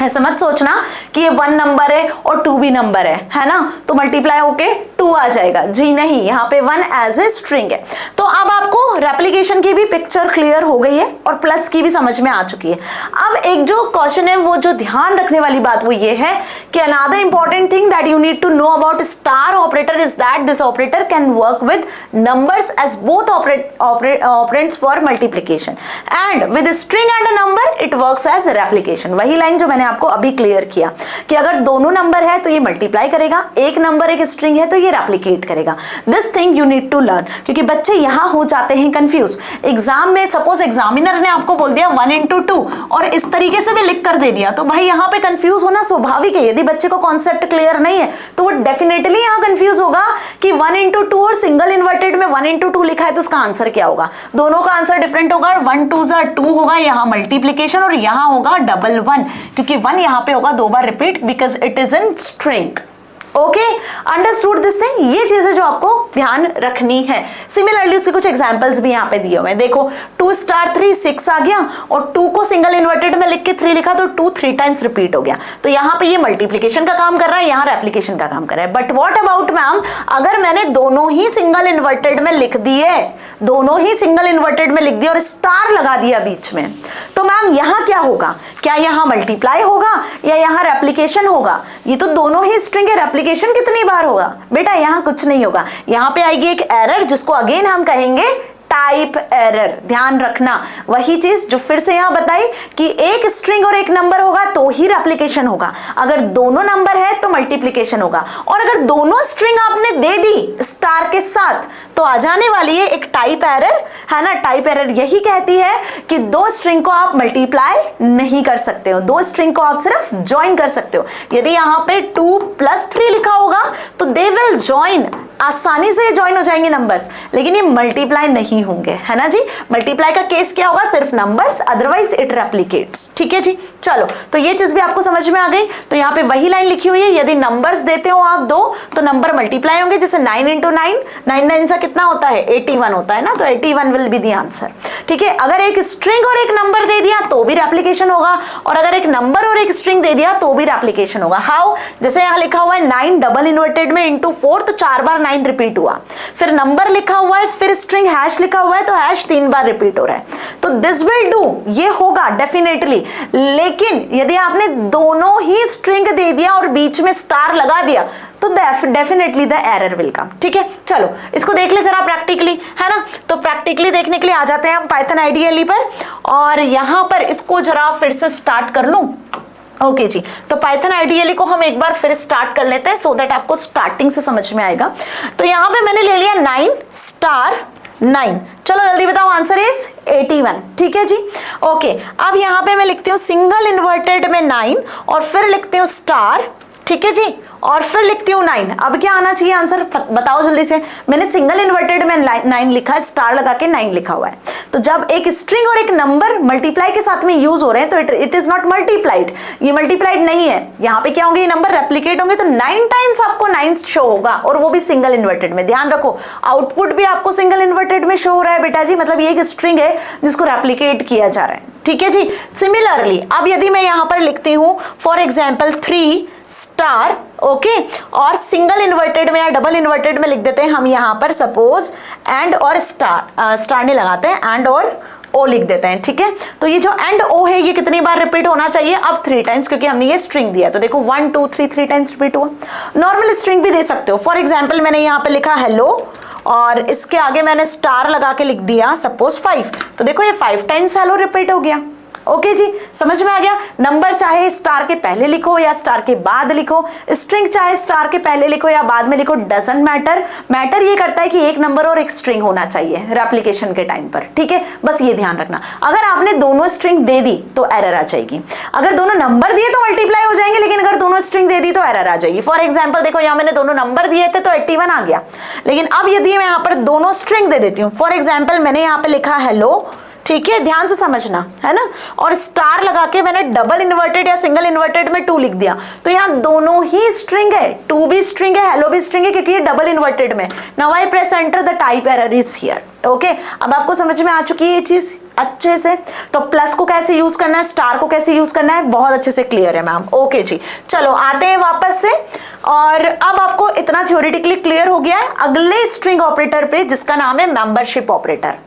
ऐसा मत सोचना कि ये 1 नंबर है और 2 भी नंबर है ना, तो मल्टीप्लाई होके 2 आ जाएगा, जी नहीं, यहाँ पे 1 एज ए स्ट्रिंग है। तो अब आपको रेप्लिकेशन की भी पिक्चर क्लियर हो गई है और प्लस की भी समझ में आ चुकी है। अब एक जो क्वेश्चन है वो जो ध्यान रखने वाली बात वो ये है कि another important thing that you need to know about star operator is that this operator can work with numbers as both operands for multiplication and with string and a number it works as replication. वही line जो मैंने आपको अभी clear किया कि अगर दोनों number है तो ये मल्टीप्लाई करेगा, एक नंबर एक स्ट्रिंग है तो ये रेप्लिकेट करेगा। This thing you need to learn, क्योंकि बच्चे यहां हो जाते हैं कंफ्यूज। एग्जाम में सपोज एग्जामिनर ने आपको बोल दिया 1 × 2 और इस तरीके से भी लिख कर दे दिया, तो भाई यहाँ पे कंफ्यूज होना स्वाभाविक है। यदि बच्चे को कॉन्सेप्ट क्लियर नहीं है तो वो डेफिनेटली यहाँ कंफ्यूज होगा कि 1 × 2 और सिंगल इन्वर्टेड में 1 × 2 लिखा है तो उसका आंसर क्या होगा। दोनों का आंसर डिफरेंट होगा, 1 2 2 होगा, यहाँ मल्टीप्लीकेशन और यहाँ होगा डबल 1, क्योंकि 1 यहाँ पे होगा 2 बार repeat because it is in string. Okay, understood this thing. ये चीजें जो आपको ध्यान रखनी है। सिमिलरली उसके कुछ एग्जांपल्स भी यहाँ पे दिए हुए हैं। देखो 2 स्टार 3 6 आ गया, और 2 को सिंगल इन्वर्टेड में लिख के 3 लिखा तो 2 3 टाइम्स रिपीट हो गया। तो यहाँ पे ये मल्टीप्लीकेशन का काम कर रहा है, यहाँ रेप्लीकेशन का काम कर रहा है। बट व्हाट अबाउट मैम, अगर मैंने दोनों ही सिंगल इन्वर्टेड में लिख दिए, दोनों ही सिंगल इन्वर्टेड में लिख दिया और स्टार लगा दिया बीच में, तो मैम यहाँ क्या होगा? क्या यहाँ मल्टीप्लाई होगा या यहाँ रेप्लीकेशन होगा? ये तो दोनों ही स्ट्रिंग है, रेप्लीकेशन कितनी बार होगा? बेटा यहाँ कुछ नहीं होगा, यहाँ पे आएगी एक एरर जिसको अगेन हम कहेंगे टाइप एरर। ध्यान रखना, वही चीज जो फिर से यहां बताई कि एक स्ट्रिंग और एक नंबर होगा तो ही रेप्लिकेशन होगा, अगर दोनों नंबर है तो मल्टीप्लिकेशन होगा, और अगर दोनों स्ट्रिंग आपने दे दी स्टार के साथ तो आ जाने वाली है एक टाइप एरर, है ना। टाइप एरर यही कहती है कि दो स्ट्रिंग को आप मल्टीप्लाई नहीं कर सकते हो, दो स्ट्रिंग को आप सिर्फ ज्वाइन कर सकते हो। यदि यहां पे 2 + 3 लिखा होगा तो दे विल ज्वाइन, आसानी से ज्वाइन हो जाएंगे नंबर्स, लेकिन ये मल्टीप्लाई नहीं होंगे, है ना जी। मल्टीप्लाई का केस क्या होगा? सिर्फ नंबर्स, अदरवाइज इट रेप्लिकेट्स। ठीक है जी, चलो तो ये चीज भी आपको समझ में आ गई। तो यहाँ पे वही लाइन लिखी हुई है, यदि नंबर्स देते हो आप दो तो नंबर मल्टीप्लाई होंगे, जैसे 9 × 9, 9 9 सा कितना होता है? 81 होता है ना, तो 81 विल बी द आंसर। ठीक है, अगर एक स्ट्रिंग और एक नंबर दे दिया तो भी रेप्लिकेशन होगा, और अगर एक नंबर और एक स्ट्रिंग दे दिया तो भी रेप्लिकेशन होगा। हाउ? जैसे यहाँ लिखा हुआ है 9 डबल इन्वर्टेड में × 4, तो 4 बार 9 रिपीट हुआ, फिर नंबर लिखा हुआ है, फिर स्ट्रिंग हैश लिखा हुआ है तो हैश 3 बार रिपीट हो रहा है, तो दिस विल डू, ये होगा डेफिनेटली। लेकिन यदि आपने दोनों ही स्ट्रिंग दे दिया और बीच में स्टार लगा दिया तो definitely the error will come. ठीक है, चलो इसको देख ले जरा प्रैक्टिकली, है ना। तो प्रैक्टिकली देखने के लिए आ जाते हैं हम पाइथन आईडीएलई पर, और यहां पर इसको जरा फिर से स्टार्ट कर लूं। ओके जी, तो पाइथन आईडीएलई को हम एक बार फिर स्टार्ट कर लेते हैं सो दैट आपको स्टार्टिंग से समझ में आएगा। तो यहां पे मैंने ले लिया 9 * 9, चलो जल्दी बताओ, आंसर इज 81। ठीक है जी, ओके। अब यहां पे मैं लिखती हूँ सिंगल इन्वर्टेड में 9 और फिर लिखती हूँ स्टार, ठीक है जी, और फिर लिखती हूँ 9। अब क्या आना चाहिए आंसर, बताओ जल्दी से। मैंने सिंगल इन्वर्टेड में 9 लिखा है, स्टार लगा के 9 लिखा हुआ है, तो जब एक स्ट्रिंग और एक नंबर मल्टीप्लाई के साथ में यूज हो रहे हैं तो इट इज नॉट मल्टीप्लाइड, ये मल्टीप्लाइड नहीं है। यहाँ पे क्या होंगे, ये नंबर रेप्लिकेट होंगे, तो 9 टाइम्स आपको 9 शो होगा, और वो भी सिंगल इन्वर्टेड में। ध्यान रखो, आउटपुट भी आपको सिंगल इन्वर्टेड में शो हो रहा है बेटा जी, मतलब ये एक स्ट्रिंग है जिसको रेप्लिकेट किया जा रहा है। ठीक है जी, सिमिलरली अब यदि मैं यहाँ पर लिखती हूँ फॉर एग्जाम्पल 3 स्टार, ओके, और सिंगल इन्वर्टेड में या डबल इन्वर्टेड में लिख देते हैं हम यहाँ पर सपोज एंड और स्टार नहीं लगाते हैं, एंड और ओ लिख देते हैं। ठीक है, तो ये जो एंड ओ है ये कितनी बार रिपीट होना चाहिए? अब 3 टाइम्स, क्योंकि हमने ये स्ट्रिंग दिया, तो देखो 1 2 3 टाइम्स रिपीट हुआ। नॉर्मल स्ट्रिंग भी दे सकते हो, फॉर एग्जाम्पल मैंने यहाँ पे लिखा हेलो और इसके आगे मैंने स्टार लगा के लिख दिया सपोज 5, तो देखो ये 5 टाइम्स हेलो रिपीट हो गया। ओके जी, समझ में आ गया। नंबर चाहे स्टार के पहले लिखो या स्टार के बाद लिखो, स्ट्रिंग चाहे स्टार के पहले लिखो या बाद में लिखो, डजंट मैटर। मैटर ये करता है कि एक नंबर और एक स्ट्रिंग होना चाहिए रेप्लिकेशन के टाइम पर। ठीक है, बस ये ध्यान रखना। अगर आपने दोनों स्ट्रिंग दे दी तो एरर आ जाएगी, अगर दोनों नंबर दिए तो मल्टीप्लाई हो जाएंगे, लेकिन अगर दोनों स्ट्रिंग दे दी तो एरर आ जाएगी। फॉर एग्जाम्पल देखो, यहाँ मैंने दोनों नंबर दिए थे तो 81 आ गया, लेकिन अब यदि मैं यहाँ पर दोनों स्ट्रिंग दे देती हूँ, फॉर एग्जाम्पल मैंने यहाँ पे लिखा हेलो, ठीक है, ध्यान से समझना, है ना, और स्टार लगा के मैंने डबल इन्वर्टेड या सिंगल इन्वर्टेड में 2 लिख दिया, तो यहाँ दोनों ही स्ट्रिंग है, 2 भी स्ट्रिंग है, हेलो भी स्ट्रिंग है, क्योंकि ये डबल इन्वर्टेड में। Now I press enter, the type error is here. Okay, अब आपको समझ में आ चुकी है ये चीज अच्छे से। तो प्लस को कैसे यूज करना है, स्टार को कैसे यूज करना है, बहुत अच्छे से क्लियर है मैम। ओके जी, चलो आते हैं वापस से, और अब आपको इतना थ्योरेटिकली क्लियर हो गया है अगले स्ट्रिंग ऑपरेटर पे जिसका नाम है मेंबरशिप ऑपरेटर।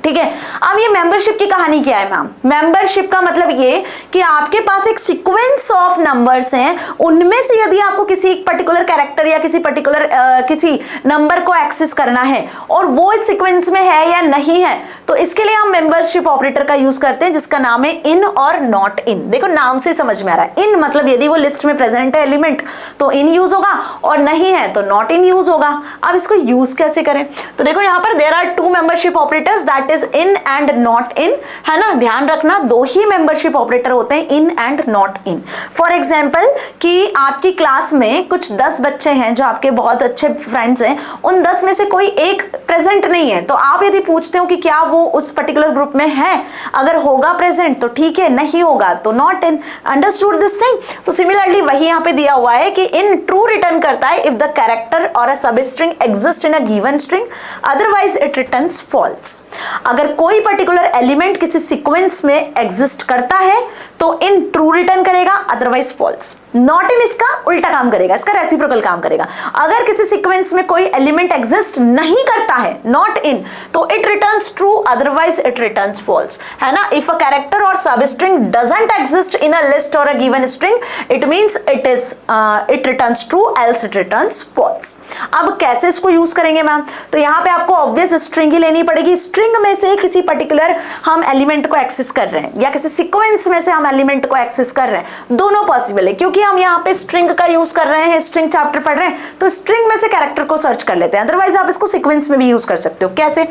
ठीक है, अब ये मेंबरशिप की कहानी क्या है मैम? मेंबरशिप का मतलब ये कि आपके पास एक सीक्वेंस ऑफ नंबर्स हैं, उनमें से यदि आपको किसी एक पर्टिकुलर कैरेक्टर या किसी पर्टिकुलर किसी नंबर को एक्सेस करना है और वो इस सीक्वेंस में है या नहीं है, तो इसके लिए हम मेंबरशिप ऑपरेटर का यूज करते हैं जिसका नाम है इन और नॉट इन। देखो नाम से समझ में आ रहा है, इन मतलब यदि वो लिस्ट में प्रेजेंट है एलिमेंट तो इन यूज होगा, और नहीं है तो नॉट इन यूज होगा। अब इसको यूज कैसे करें? तो देखो यहाँ पर there are 2 membership operators, that is in and not in, है ना, ध्यान रखना दो ही मेंबरशिप ऑपरेटर होते हैं, इन and not in. For example कि आपकी क्लास में कुछ 10 बच्चे हैं जो आपके बहुत अच्छे फ्रेंड्स हैं, उन 10 में से कोई एक प्रेजेंट नहीं है, तो आप यदि पूछते हो कि क्या वो उस पर्टिकुलर ग्रुप में है, अगर होगा प्रेजेंट तो ठीक है, नहीं होगा तो not in. Understood this thing? तो सिमिलरली वही यहाँ पे दिया हुआ है कि इन ट्रू रिटर्न करता है इफ द कैरेक्टर और a substring exist in a given string, otherwise it returns false. अगर कोई पर्टिकुलर एलिमेंट किसी सीक्वेंस में एग्जिस्ट करता है तो इन ट्रू रिटर्न करेगा, अदरवाइज फॉल्स। नॉट इन इसका उल्टा काम करेगा, इसका रेसिप्रोकल काम करेगा। अगर किसी सीक्वेंस में कोई एलिमेंट एग्जिस्ट नहीं करता है, नॉट इन, तो it returns true, otherwise it returns false, है ना। इफ अ कैरेक्टर और substring doesn't exist in a list और a given string, it means it returns true, else it returns false. अब कैसे इसको use करेंगे ma'am? तो यहाँ पे आपको ऑब्वियस स्ट्रिंग ही लेनी पड़ेगी। स्ट्रिंग में से किसी पर्टिकुलर हम एलिमेंट को एक्सेस कर रहे हैं या किसी सीक्वेंस में से हम एलिमेंट को एक्सेस कर रहे हैं, दोनों पॉसिबल है। क्योंकि हम यहाँ पे स्ट्रिंग का यूज कर रहे हैं, स्ट्रिंग चैप्टर पढ़ रहे हैं, तो स्ट्रिंग में से कैरेक्टर को सर्च कर लेते हैं, अदरवाइज आप इसको सीक्वेंस में भी यूज कर सकते हो। कैसे?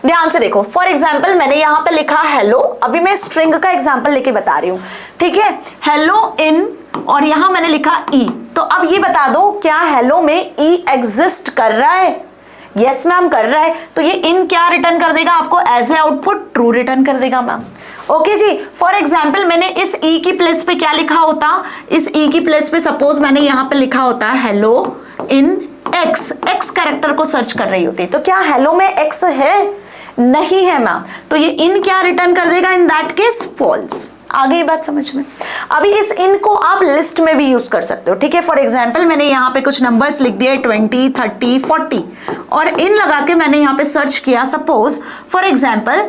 ध्यान से देखो। फॉर एग्जाम्पल मैंने यहाँ पे लिखा हेलो, अभी मैं स्ट्रिंग का एग्जाम्पल लेके बता रही हूँ, ठीक है। हेलो इन, और यहां मैंने लिखा ई, तो अब ये बता दो क्या हेलो में ई एग्जिस्ट कर रहा है? यस मैम कर रहा है, तो ये इन क्या रिटर्न कर देगा आपको? As a output true return कर देगा मैम। ओके जी। फॉर एग्जाम्पल मैंने इस ई की प्लेस पे क्या लिखा होता? इस ई की प्लेस पे सपोज मैंने यहां पे लिखा होता हेलो इन एक्स, एक्स कैरेक्टर को सर्च कर रही होती, तो क्या हेलो में एक्स है? नहीं है मैम, तो ये इन क्या रिटर्न कर देगा? In that case false. आ गई बात समझ में? अभी इस इन को आप लिस्ट में भी यूज कर सकते हो, ठीक है। फॉर एग्जाम्पल मैंने यहाँ पे कुछ नंबर्स लिख दिए 20, 30, 40, और इन लगा के मैंने यहाँ पे सर्च किया सपोज फॉर एग्जाम्पल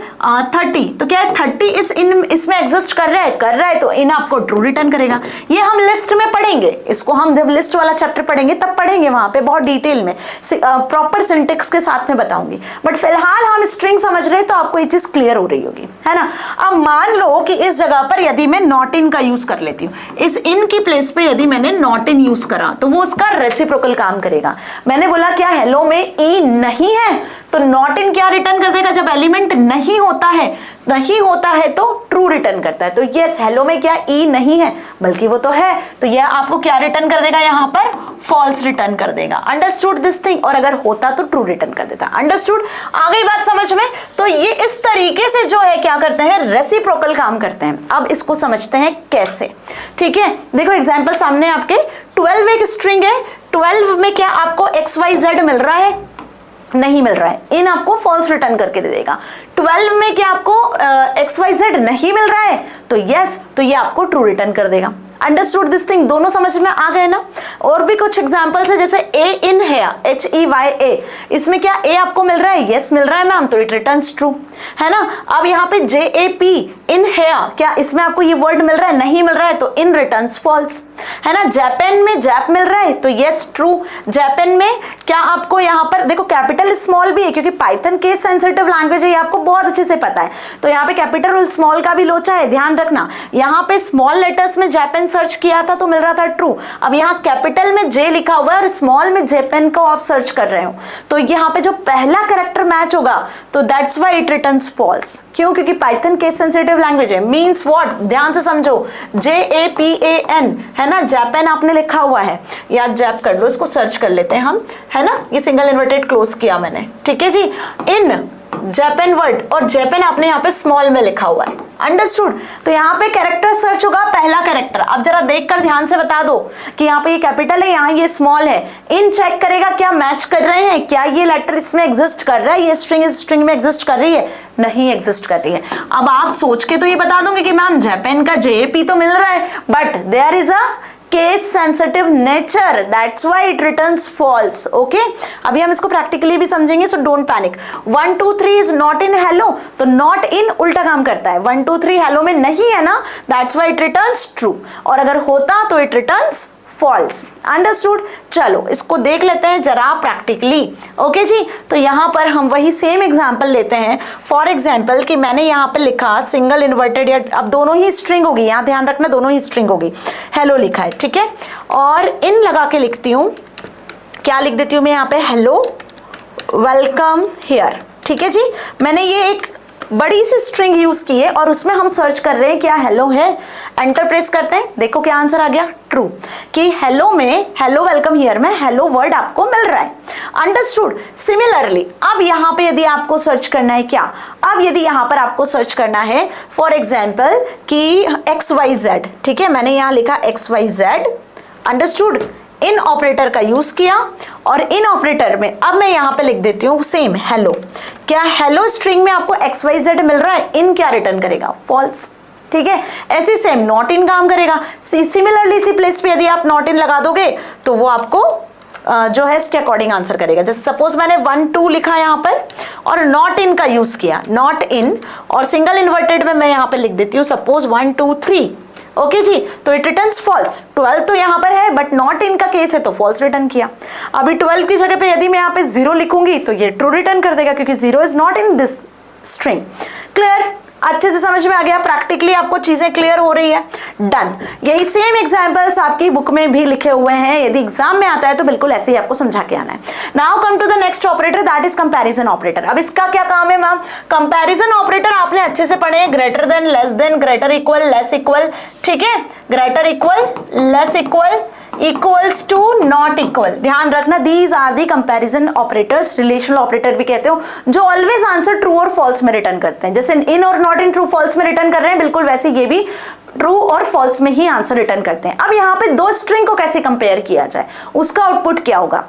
30, तो क्या है 30 इसमें एग्जिस्ट कर रहा है? कर रहा है, तो इन आपको ट्रू रिटर्न करेगा। ये हम लिस्ट में पढ़ेंगे, इसको हम जब लिस्ट वाला चैप्टर पढ़ेंगे तब पढ़ेंगे, वहां पे बहुत डिटेल में प्रॉपर सिंटेक्स के साथ में बताऊंगी, बट फिलहाल हम स्ट्रिंग समझ रहे हैं तो आपको ये चीज क्लियर हो रही होगी, है ना। अब मान लो कि इस जगह पर यदि मैं नॉट इन का यूज कर लेती हूँ, इस इन की प्लेस पे यदि मैंने नॉट इन यूज करा तो वो उसका रेसिप्रोकल काम करेगा। मैंने बोला क्या हेलो में ई नहीं है, तो नॉट इन क्या रिटर्न कर देगा? जब एलिमेंट नहीं होता है तो ट्रू रिटर्न करता है। तो यस हेलो में क्या ई नहीं है, बल्कि वो तो है, तो यह आपको क्या रिटर्न कर देगा? यहाँ पर फॉल्स रिटर्न कर देगा। Understood this thing? और अगर होता तो ट्रू रिटर्न कर देता। अंडरस्टूड? आ गई बात समझ में? तो ये इस तरीके से जो है क्या करते हैं? रेसिप्रोकल काम करते हैं। अब इसको समझते हैं कैसे, ठीक है। देखो एग्जाम्पल सामने आपके 12 एक स्ट्रिंग है, 12 में क्या आपको XYZ मिल रहा है? नहीं मिल रहा है, इन आपको फॉल्स रिटर्न करके दे देगा। 12 में क्या आपको XYZ नहीं मिल रहा है, तो यस, तो ये आपको ट्रू रिटर्न कर देगा। Understood this thing? दोनों समझ में आ गए ना। और भी कुछ एग्जांपल्स है, जैसे ए इन है, HEYA, इसमें क्या ए आपको मिल रहा है? यस मिल रहा है मैम, तो इट रिटर्न्स ट्रू, है ना। अब यहाँ पे JAP इन है, क्या इसमें आपको ये वर्ड मिल रहा है? नहीं मिल रहा है, तो इन रिटर्न्स फॉल्स, है ना। जापान में जैप मिल रहा है, तो यस ट्रू। जापान में क्या आपको यहाँ पर देखो कैपिटल स्मॉल भी है, क्योंकि पाइथन केस सेंसिटिव लैंग्वेज है, ये आपको बहुत अच्छे से पता है, तो यहाँ पे कैपिटल और स्मॉल का भी लोचा है, ध्यान रखना। यहाँ पे स्मॉल लेटर्स में जापान सर्च किया था तो मिल रहा था ट्रू। अब यहाँ कैपिटल में जे लिखा हुआ है और स्मॉल में जापान को आप सर्च कर रहे हो, तो यहाँ पे जो पहला कैरेक्टर मैच होगा, तो that's why it returns false. क्यों? क्योंकि पाइथन केस सेंसिटिव लैंग्वेज है। Means what? ध्यान से समझो, JAPAN है ना, जापान आपने लिखा हुआ है, या जैप कर लो, इसको सर्च कर लेते हैं हम, है ना। ये सिंगल इन्वर्टेड क्लोज किया मैंने, ठीक है जी। इन जापान वर्ड, और जापान आपने यहाँ पे स्मॉल में लिखा हुआ है। अंडरस्टूड? तो यहाँ पे कैरेक्टर सर्च होगा, पहला कैरेक्टर। अब जरा देखकर ध्यान से बता दो कि यहाँ पे ये कैपिटल है, यहाँ ये स्मॉल है। इन चेक करेगा क्या मैच कर रहे हैं, क्या ये लेटर इसमें एग्जिस्ट कर रहा है, ये स्ट्रिंग इस स्ट्रिंग में एग्जिस्ट कर रही है? नहीं एग्जिस्ट कर रही है। अब आप सोच के तो ये बता दोगे कि मैम जापान का JAP तो मिल रहा है, but there is a case sensitive nature, that's why it returns false. Okay, अभी हम इसको प्रैक्टिकली भी समझेंगे, so don't panic. 1 2 3 is not in hello, तो नॉट इन उल्टा काम करता है। 1 2 3 हेलो में नहीं है ना, that's why it returns true, और अगर होता तो इट रिटर्न्स फॉल्स। अंडरस्टूड? चलो इसको देख लेते हैं जरा प्रैक्टिकली। ओके जी, तो यहाँ पर हम वही सेम एग्जांपल लेते हैं। फॉर एग्जांपल कि मैंने यहाँ पे लिखा सिंगल इन्वर्टेड, या अब दोनों ही स्ट्रिंग होगी, यहाँ ध्यान रखना दोनों ही स्ट्रिंग होगी। हेलो लिखा है, ठीक है, और इन लगा के लिखती हूँ, क्या लिख देती हूँ मैं यहाँ पे? हेलो वेलकम हियर, ठीक है जी। मैंने ये एक बड़ी सी स्ट्रिंग यूज की है और उसमें हम सर्च कर रहे हैं क्या हेलो है, एंटर प्रेस करते हैं, देखो क्या आंसर आ गया, ट्रू, कि हेलो में हेलो वेलकम हियर में हेलो वर्ड आपको मिल रहा है। अंडरस्टूड। सिमिलरली अब यहां पे यदि आपको सर्च करना है क्या, अब यदि यहां पर आपको सर्च करना है फॉर एग्जाम्पल कि XYZ, ठीक है, मैंने यहां लिखा XYZ, अंडरस्टूड, इन ऑपरेटर का यूज किया और इन ऑपरेटर में अब मैं यहां पे लिख देती हूं सेम हेलो। क्या हेलो स्ट्रिंग में आपको XYZ मिल रहा है, इन क्या रिटर्न करेगा, फॉल्स, ठीक है। ऐसे सेम नॉट इन काम करेगा। सिमिलरली सी प्लेस पे यदि आप नॉट इन लगा दोगे तो वो आपको जो है इसके अकॉर्डिंग आंसर करेगा। जैसे सपोज मैंने 1 2 लिखा यहां पर और नॉट इन का यूज किया, नॉट इन, और सिंगल इन्वर्टेड में मैं यहां पे लिख देती हूँ सपोज 1 2 3, ओके जी, तो इट रिटर्न्स फॉल्स। 12 तो यहाँ पर है बट नॉट इन का केस है तो फॉल्स रिटर्न किया। अभी 12 की जगह पे यदि मैं यहाँ पे 0 लिखूंगी तो ये ट्रू रिटर्न कर देगा क्योंकि 0 is not in this string. Clear, अच्छे से समझ में आ गया, प्रैक्टिकली आपको चीजें क्लियर हो रही है। डन। यही सेम एग्जांपल्स आपकी बुक में भी लिखे हुए हैं, यदि एग्जाम में आता है तो बिल्कुल ऐसे ही आपको समझा के आना है। Now come to the next operator, that is comparison operator. अब इसका क्या काम है मैम, कंपैरिजन ऑपरेटर आपने अच्छे से पढ़े हैं, greater than, less than, greater equal, less equal, ठीक है, greater equal, less equal, equals to, not equal. ध्यान रखना, these are the comparison operators, relational operator भी कहते हो, जो ऑलवेज आंसर ट्रू और फॉल्स में रिटर्न करते हैं। जैसे इन और नॉट इन ट्रू फॉल्स में रिटर्न कर रहे हैं, बिल्कुल वैसे ये भी ट्रू और फॉल्स में ही आंसर रिटर्न करते हैं। अब यहाँ पे दो स्ट्रिंग को कैसे कंपेयर किया जाए, उसका आउटपुट क्या होगा,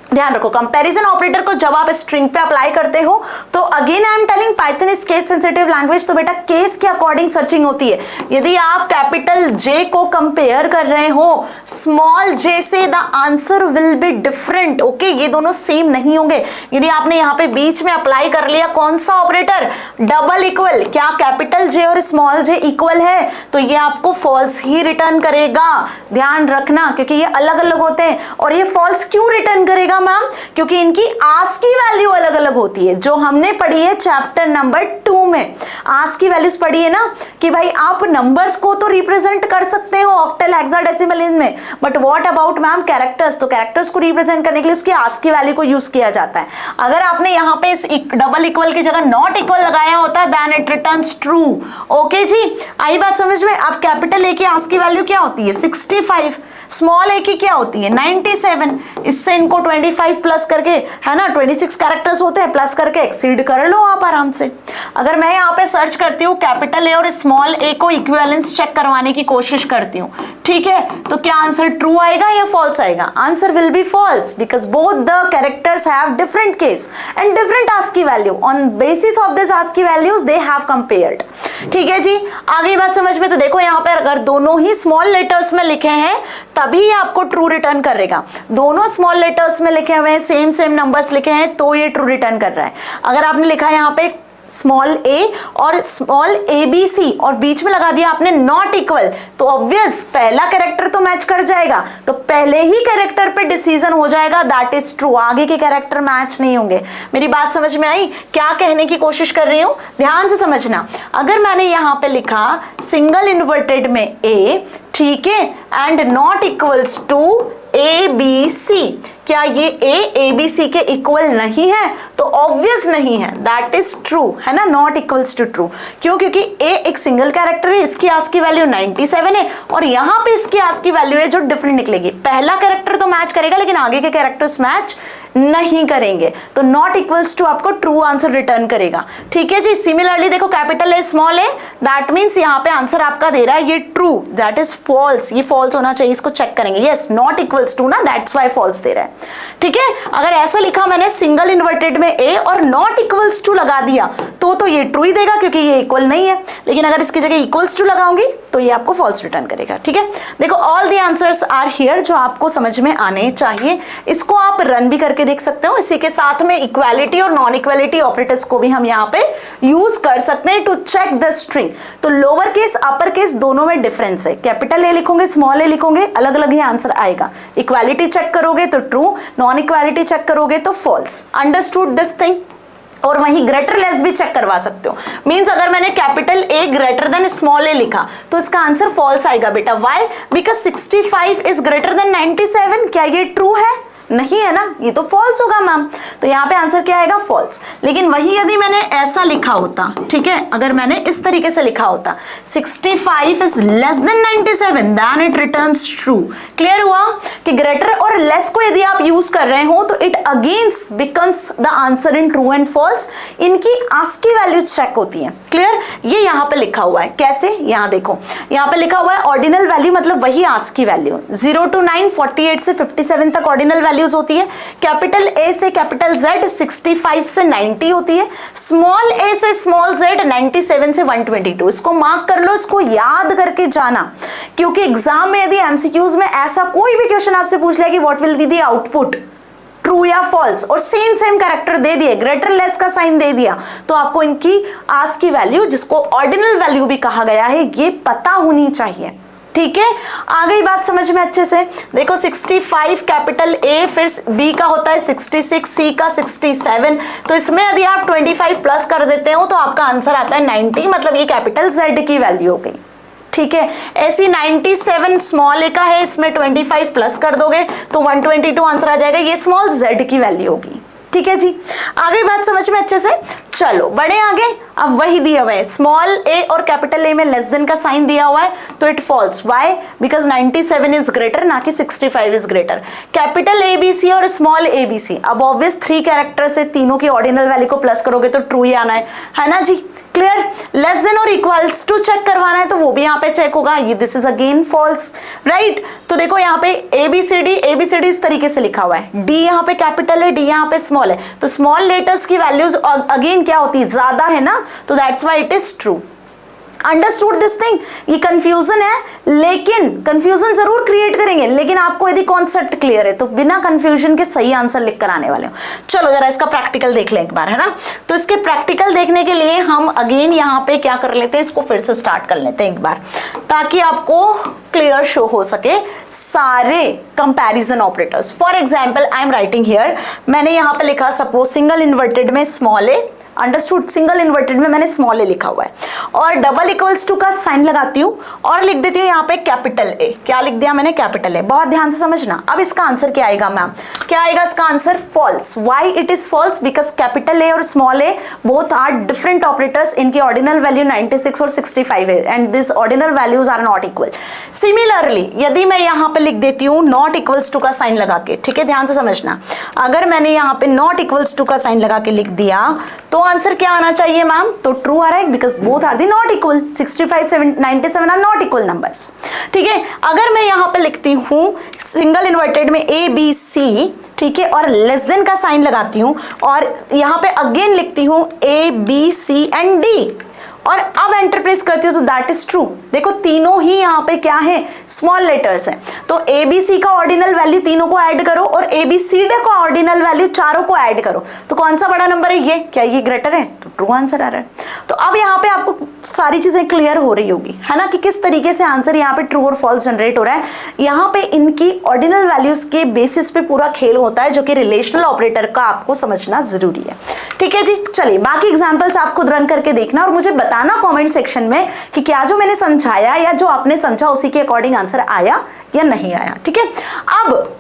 ध्यान रखो। कंपैरिजन ऑपरेटर को जब आप स्ट्रिंग पे अप्लाई करते हो तो again I am telling Python is case sensitive language, तो बेटा केस के अकॉर्डिंग सर्चिंग होती है। यदि आप कैपिटल जे को कंपेयर कर रहे हो स्मॉल जे से, the answer will be different, okay, ये दोनों सेम नहीं होंगे। यदि आपने यहाँ पे बीच में अप्लाई कर लिया कौन सा ऑपरेटर, डबल इक्वल, क्या कैपिटल जे और स्मॉल जे इक्वल है, तो ये आपको फॉल्स ही रिटर्न करेगा। ध्यान रखना, क्योंकि ये अलग अलग होते हैं। और ये फॉल्स क्यों रिटर्न करेगा मैम, क्योंकि इनकी आस्क की वैल्यू अलग अलग होती है, जो हमने पढ़ी है चैप्टर नंबर 2 में। आस्क की वैल्यूज पढ़ी है ना कि भाई आप नंबर्स को तो रिप्रेजेंट कर सकते हो ऑक्टल हेक्साडेसिमल में, but what about ma'am characters, तो कैरेक्टर्स को रिप्रेजेंट करने के लिए उसकी आस्क की वैल्यू को यूज किया जाता है। अगर आपने यहाँ पे डबल इक्वल की जगह नॉट इक्वल लगाया होता then it returns true, okay जी, आई बात समझ में। अब कैपिटल ए की आस्क की वैल्यू क्या होती है 65, स्मॉल ए की क्या होती है 97, इससे इनको 25 प्लस करके, है ना, 26 कैरेक्टर्स होते हैं, प्लस करके एक्सीड कर लो आप आराम से। अगर मैं यहाँ पे सर्च करती हूँ कैपिटल ए और स्मॉल ए को इक्विवेलेंस चेक करवाने की कोशिश करती हूँ, ठीक है, तो क्या आंसर ट्रू आएगा या फॉल्स आएगा, answer will be false, because both the characters have different case and different ask की value, on basis of this ASCII values they have compared. ठीक है जी, आगे बात समझ में। तो देखो यहाँ पे अगर दोनों ही स्मॉल लेटर्स में लिखे हैं तभी आपको ट्रू रिटर्न करेगा, दोनों स्मॉल लेटर्स में लिखे हुए हैं, सेम सेम नंबर्स लिखे हैं तो ये ट्रू रिटर्न कर रहा है। अगर आपने लिखा है यहाँ पे स्मॉल ए और स्मॉल ए बी सी और बीच में लगा दिया आपने नॉट इक्वल, तो ऑब्वियस पहला कैरेक्टर तो मैच कर जाएगा, तो पहले ही कैरेक्टर पे डिसीजन हो जाएगा दैट इज ट्रू, आगे के कैरेक्टर मैच नहीं होंगे। मेरी बात समझ में आई, क्या कहने की कोशिश कर रही हूं, ध्यान से समझना। अगर मैंने यहां पे लिखा सिंगल इन्वर्टेड में ए, ठीक है, and not equals to A B C, क्या ये ए बी सी के इक्वल नहीं है, तो ऑब्वियस नहीं है, दैट इज ट्रू, है ना, नॉट इक्वल्स टू ट्रू। क्यों, क्योंकि ए एक सिंगल कैरेक्टर है, इसकी आस्क की वैल्यू 97 है और यहाँ पे इसकी आस्क की वैल्यू है जो डिफरेंट निकलेगी। पहला कैरेक्टर तो मैच करेगा लेकिन आगे के कैरेक्टर्स मैच नहीं करेंगे, तो नॉट इक्वल्स टू आपको ट्रू आंसर रिटर्न करेगा। ठीक है जी, सिमिलरली देखो capital A small A, that means यहाँ पे आंसर आपका दे रहा है ये ट्रू, दैट इज फॉल्स, ये फॉल्स होना चाहिए, इसको चेक करेंगे, यस नॉट इक्वल्स टू ना, दैट्स व्हाई फॉल्स दे रहा है। ठीक है, अगर ऐसा लिखा मैंने सिंगल इन्वर्टेड में ए और नॉट इक्वल्स टू लगा दिया तो ये ट्रू ही देगा क्योंकि ये इक्वल नहीं है, लेकिन अगर इसकी जगह इक्वल्स टू लगाऊंगी तो ये आपको फॉल्स रिटर्न करेगा। ठीक है, देखो all the answers are here जो आपको समझ में आने चाहिए, इसको आप रन भी करके देख सकते हो। इसी के साथ में इक्वालिटी और नॉन इक्वालिटी ऑपरेटर्स को भी हम यहाँ पे यूज कर सकते हैं टू चेक द स्ट्रिंग। तो लोअर केस अपर केस दोनों में डिफरेंस है, कैपिटल ए लिखोगे स्मॉल ए लिखोगे अलग अलग ही आंसर आएगा। इक्वालिटी चेक करोगे तो ट्रू, नॉन इक्वालिटी चेक करोगे तो फॉल्स। Understood this thing? और वहीं ग्रेटर लेस भी चेक करवा सकते हो, मींस अगर मैंने capital A greater than small A लिखा तो इसका आंसर फॉल्स आएगा बेटा। Why? Because 65 is greater than 97, क्या ये ट्रू है? नहीं है ना, ये तो फॉल्स होगा मैम। तो यहाँ पे आंसर क्या आएगा, फॉल्स। लेकिन वही यदि मैंने ऐसा लिखा होता, ठीक है, अगर मैंने इस तरीके से लिखा होता 65 is less than 97 then it returns true. Clear हुआ कि ग्रेटर और लेस को यदि आप यूज कर रहे हो तो it against becomes the answer in true and false. इनकी आस्की वैल्यू चेक होती है। क्लियर, ये यहाँ पे लिखा हुआ है, कैसे, यहाँ देखो, यहाँ पे लिखा हुआ है ऑर्डिनल वैल्यू मतलब वही आस्की वैल्यू 0 to 9, 48 से 57 तक ऑर्डिनल वैल्यूज होती है। कैपिटल ए से कैपिटल जेड 65 से 90 होती है। स्मॉल ए से स्मॉल जेड 97 से 122। इसको मार्क कर लो, इसको याद करके जाना, क्योंकि एग्जाम में यदि एमसीक्यूज में ऐसा कोई भी क्वेश्चन आपसे पूछ लिया कि what will be the output, true या फॉल्स, और सेम कैरेक्टर दे दिए, ग्रेटर लेस का साइन दे दिया, तो आपको इनकी आस्क की वैल्यू, जिसको ऑर्डिनल वैल्यू भी कहा गया है, ये पता होनी चाहिए। ठीक है, आ गई बात समझ में अच्छे से। देखो 65 कैपिटल ए, फिर बी का होता है 66, सी का 67, तो इसमें यदि आप 25 प्लस कर देते हो तो आपका आंसर आता है 90, मतलब ये कैपिटल जेड की वैल्यू हो गई। ठीक है, ऐसी 97 स्मॉल ए का है, इसमें 25 प्लस कर दोगे तो 122 आंसर आ जाएगा, ये स्मॉल जेड की वैल्यू होगी। ठीक है जी, आगे बात समझ में अच्छे से। चलो बढ़े आगे, अब वही दिया हुआ है, स्मॉल ए और कैपिटल ए में लेस देन का साइन दिया हुआ है, तो it false. Why? Because 97 is greater, ना कि 65 is greater. Capital A B C और स्मॉल ए बी सी, अब ऑब्वियस 3 कैरेक्टर से तीनों की ऑर्डिनल वैल्यू को प्लस करोगे तो ट्रू ही आना है ना जी। क्लियर, लेस देन और इक्वल्स टू चेक करवाना है तो वो भी यहाँ पे चेक होगा, ये this is again false, right. तो देखो यहाँ पे एबीसीडी इस तरीके से लिखा हुआ है, डी यहाँ पे कैपिटल है, डी यहाँ पे स्मॉल है, तो स्मॉल लेटर्स की वैल्यूज अगेन क्या होती है, ज्यादा है ना, तो that's why it is true. Understood this thing? ये कंफ्यूजन है, लेकिन कंफ्यूजन जरूर क्रिएट करेंगे, लेकिन आपको यदि कॉन्सेप्ट क्लियर है तो बिना कंफ्यूजन के सही आंसर लिख कर आने वाले हो। चलो जरा इसका प्रैक्टिकल देख लें एक बार, है ना। तो इसके प्रैक्टिकल देखने के लिए हम अगेन यहाँ पे क्या कर लेते हैं, इसको फिर से स्टार्ट कर लेते हैं एक बार, ताकि आपको क्लियर शो हो सके सारे comparison operators. For example I am writing here, मैंने यहाँ पे लिखा सपोज सिंगल इन्वर्टेड में स्मॉल ए, अंडरस्टूड, सिंगल इन्वर्टेड में मैंने स्मॉल ए लिखा हुआ है, और डबल इक्वल्स टू का साइन लगाती हूँ और लिख देती हूँ यहाँ पे कैपिटल ए। क्या लिख दिया मैंने, कैपिटल ए। बहुत ध्यान से समझना। अब इसका आंसर क्या आएगा मैम, क्या आएगा इसका answer, false. Why it is false? Because capital A और small A both are different operators, इनकी ऑर्डिनल वैल्यू 96 और 65 है, and this ordinal values are not equal. Similarly यदि मैं यहाँ पे लिख देती हूँ नॉट इक्वल्स टू का साइन लगा के, ठीक है, ध्यान से समझना, अगर मैंने यहाँ पे नॉट इक्वल्स टू का साइन लगा के लिख दिया तो आंसर क्या आना चाहिए मैम, तो ट्रू आ रहा है, because both are the not equal, 65 97 are not equal numbers. ठीक है, अगर मैं यहाँ पे लिखती हूँ सिंगल इन्वर्टेड में ए बी सी, ठीक है, और लेस देन का साइन लगाती हूँ और यहाँ पे अगेन लिखती हूँ A B C and D, और अब एंटर प्रेस करती हूँ तो दैट इज ट्रू। देखो तीनों ही यहाँ पे क्या है, स्मॉल लेटर्स हैं, तो ए बी सी का ऑर्डिनल वैल्यू तीनों को ऐड करो और ए बी सी डी का ऑर्डिनल वैल्यू चारों को ऐड करो, तो कौन सा बड़ा नंबर है, ये, क्या ये ग्रेटर है, तो ट्रू आंसर आ रहा है। तो अब यहाँ पे आपको सारी चीजें क्लियर हो रही होगी, है ना, कि किस तरीके से आंसर यहाँ पे ट्रू और फॉल्स जनरेट हो रहा है। यहाँ पे इनकी ऑर्डिनल वैल्यूज के बेसिस पे पूरा खेल होता है, जो कि रिलेशनल ऑपरेटर का आपको समझना जरूरी है। ठीक है जी, चलिए बाकी एग्जाम्पल्स आप खुद रन करके देखना और मुझे बताना कमेंट सेक्शन में कि क्या जो मैंने समझाया या जो आपने समझा उसी के अकॉर्डिंग आंसर आया या नहीं आया। ठीक है, अब